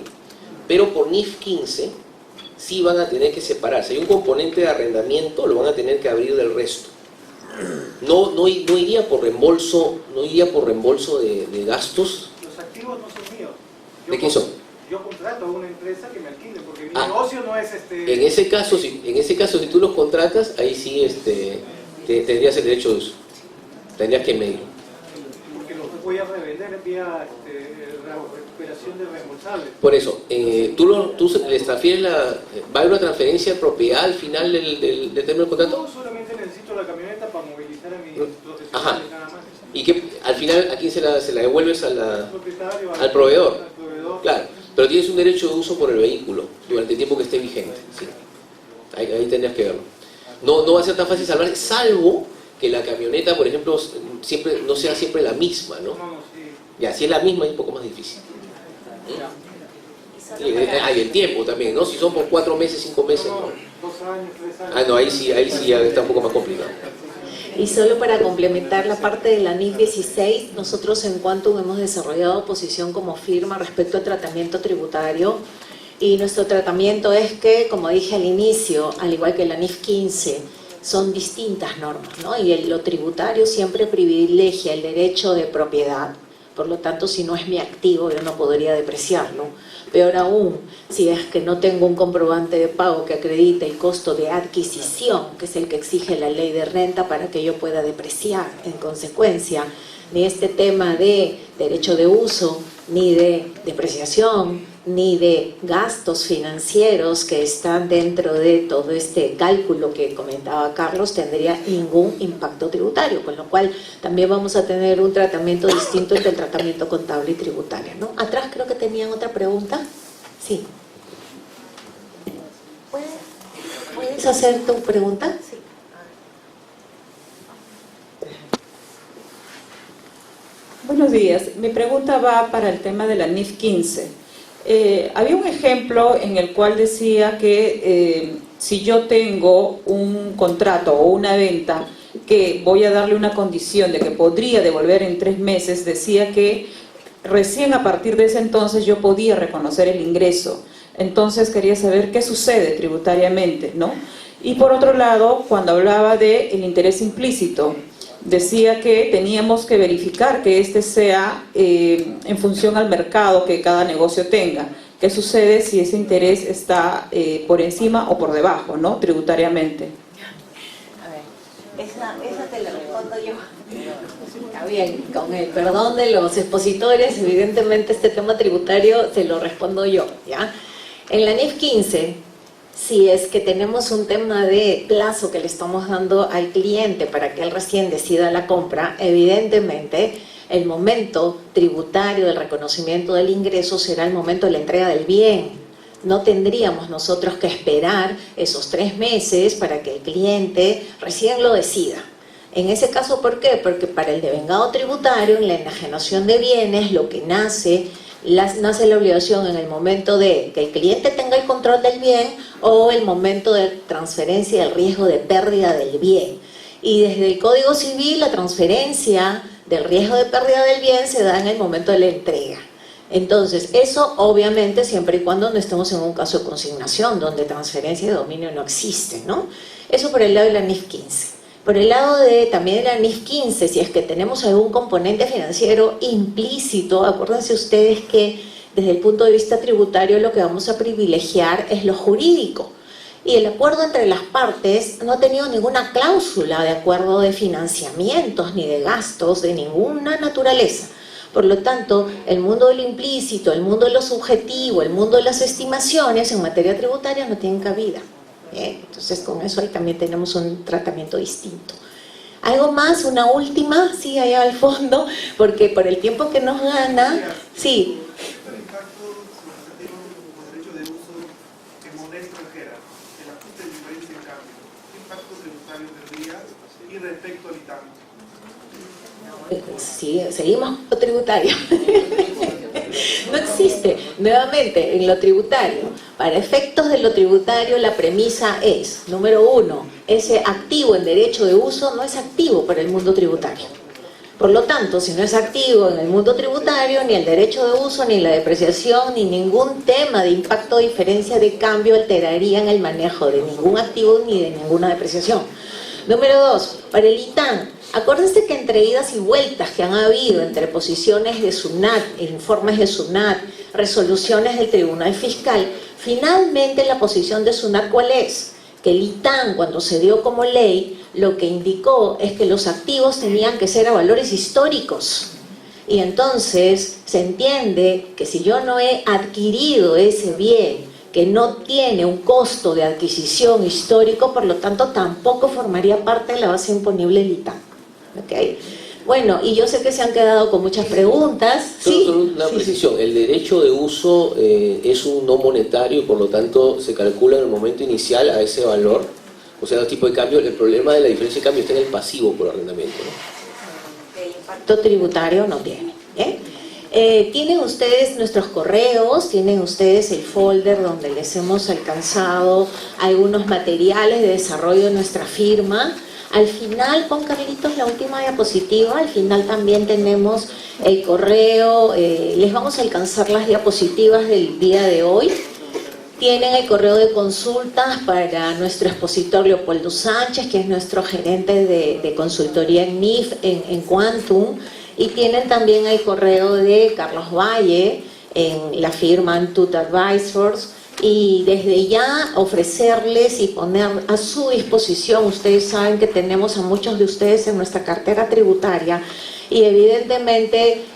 Pero por NIF 15 sí van a tener que separarse. Hay un componente de arrendamiento, lo van a tener que abrir del resto. No iría por reembolso, de gastos. Los activos no son míos. ¿De quién son? Yo contrato a una empresa que me alquile, porque mi negocio no es En ese caso, si tú los contratas, ahí sí tendrías el derecho de uso. Tendrías que medirlo. Porque los voy a revender vía recuperación de reembolsables. Por eso, tú les transfieres ¿va a haber una transferencia de propiedad al final del término del contrato? No, solamente necesito la camioneta para movilizar a mis profesionales, Ajá. nada más. ¿Y que al final a quién se la devuelves? Al propietario, al proveedor. Al proveedor. Claro, pero tienes un derecho de uso por el vehículo durante el tiempo que esté vigente. ¿Sí? Ahí tendrías que verlo. No va a ser tan fácil salvar, salvo que la camioneta, por ejemplo, no sea siempre la misma, ¿no? No, sí. Ya, si es la misma es un poco más difícil. Hay el tiempo también, ¿no? Si son por 4 meses, 5 meses, ¿no? 2 años, 3 años. No, ahí sí ya está un poco más complicado. Y solo para complementar la parte de la NIF 16, nosotros en Quantum hemos desarrollado posición como firma respecto al tratamiento tributario, y nuestro tratamiento es que, como dije al inicio, al igual que la NIF 15, son distintas normas, ¿no? Y lo tributario siempre privilegia el derecho de propiedad. Por lo tanto, si no es mi activo, yo no podría depreciarlo. Peor aún, si es que no tengo un comprobante de pago que acredite el costo de adquisición, que es el que exige la ley de renta para que yo pueda depreciar. En consecuencia, ni este tema de derecho de uso, ni de depreciación, ni de gastos financieros que están dentro de todo este cálculo que comentaba Carlos, tendría ningún impacto tributario, con lo cual también vamos a tener un tratamiento distinto entre el tratamiento contable y tributario, ¿no? Atrás creo que tenían otra pregunta. Sí. ¿Puedes ¿Puedes hacer tu pregunta? Sí. Buenos días. Mi pregunta va para el tema de la NIF 15. Había un ejemplo en el cual decía que si yo tengo un contrato o una venta que voy a darle una condición de que podría devolver en 3 meses, decía que recién a partir de ese entonces yo podía reconocer el ingreso. Entonces quería saber qué sucede tributariamente, ¿no? Y por otro lado, cuando hablaba del interés implícito, decía que teníamos que verificar que este sea en función al mercado que cada negocio tenga. ¿Qué sucede si ese interés está por encima o por debajo, ¿no? Tributariamente. A ver, esa te la respondo yo. Está bien, con el perdón de los expositores, evidentemente este tema tributario se lo respondo yo, ¿ya? En la NIF 15, si es que tenemos un tema de plazo que le estamos dando al cliente para que él recién decida la compra, evidentemente el momento tributario del reconocimiento del ingreso será el momento de la entrega del bien. No tendríamos nosotros que esperar esos 3 meses para que el cliente recién lo decida. En ese caso, ¿por qué? Porque para el devengado tributario, en la enajenación de bienes, lo que nace la obligación en el momento de que el cliente tenga el control del bien o el momento de transferencia del riesgo de pérdida del bien. Y desde el Código Civil, la transferencia del riesgo de pérdida del bien se da en el momento de la entrega. Entonces, eso obviamente siempre y cuando no estemos en un caso de consignación, donde transferencia de dominio no existe, ¿no? Eso por el lado de la NIF 15. Por el lado también de la NIF 15, si es que tenemos algún componente financiero implícito, acuérdense ustedes que desde el punto de vista tributario lo que vamos a privilegiar es lo jurídico. Y el acuerdo entre las partes no ha tenido ninguna cláusula de acuerdo de financiamientos ni de gastos de ninguna naturaleza. Por lo tanto, el mundo de lo implícito, el mundo de lo subjetivo, el mundo de las estimaciones en materia tributaria no tienen cabida. Entonces con eso ahí también tenemos un tratamiento distinto. ¿Algo más? ¿Una última? Sí, allá al fondo, porque por el tiempo que nos gana, sí. Respecto al impacto significativo como derecho de uso en moneda extranjera, el ajuste de diferencia en cambio, ¿qué impacto tributario tendría? Y respecto al ITAM. Sí, seguimos con lo tributario. No existe, nuevamente, en lo tributario. Para efectos de lo tributario, la premisa es, número 1, ese activo en derecho de uso no es activo para el mundo tributario. Por lo tanto, si no es activo en el mundo tributario, ni el derecho de uso, ni la depreciación, ni ningún tema de impacto o diferencia de cambio alterarían el manejo de ningún activo ni de ninguna depreciación. Número 2, para el ITAM, acuérdense que entre idas y vueltas que han habido entre posiciones de SUNAT, informes de SUNAT, resoluciones del Tribunal Fiscal, finalmente la posición de SUNAT, ¿cuál es? Que el ITAM, cuando se dio como ley, lo que indicó es que los activos tenían que ser a valores históricos. Y entonces se entiende que si yo no he adquirido ese bien, que no tiene un costo de adquisición histórico, por lo tanto tampoco formaría parte de la base imponible del ITAM. ¿Okay? Bueno, y yo sé que se han quedado con muchas preguntas. Solo una precisión, el derecho de uso es un no monetario, por lo tanto se calcula en el momento inicial a ese valor, o sea, el tipo de cambio. El problema de la diferencia de cambio está en el pasivo por arrendamiento, ¿no? El impacto tributario no tiene. Tienen ustedes nuestros correos, tienen ustedes el folder donde les hemos alcanzado algunos materiales de desarrollo de nuestra firma. Al final, pon Carlitos la última diapositiva, al final también tenemos el correo, les vamos a alcanzar las diapositivas del día de hoy. Tienen el correo de consultas para nuestro expositor Leopoldo Sánchez, que es nuestro gerente de consultoría en NIF, en Quantum, y tienen también el correo de Carlos Valle en la firma Antut Advisors. Y desde ya ofrecerles y poner a su disposición, ustedes saben que tenemos a muchos de ustedes en nuestra cartera tributaria y evidentemente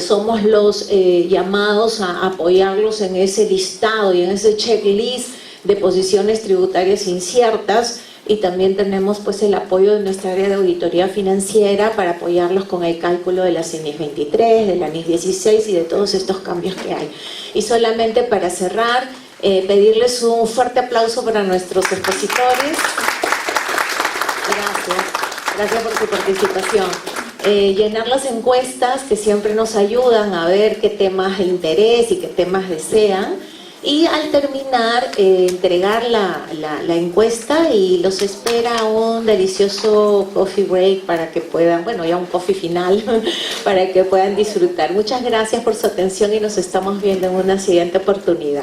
somos los llamados a apoyarlos en ese listado y en ese checklist de posiciones tributarias inciertas, y también tenemos pues el apoyo de nuestra área de auditoría financiera para apoyarlos con el cálculo de la NIF 23, de la NIF 16 y de todos estos cambios que hay. Y solamente para cerrar, Pedirles un fuerte aplauso para nuestros expositores. Gracias por su participación. Llenar las encuestas que siempre nos ayudan a ver qué temas de interés y qué temas desean. Y al terminar, entregar la encuesta y los espera un delicioso coffee break para que puedan, bueno, ya un coffee final, para que puedan disfrutar. Muchas gracias por su atención y nos estamos viendo en una siguiente oportunidad.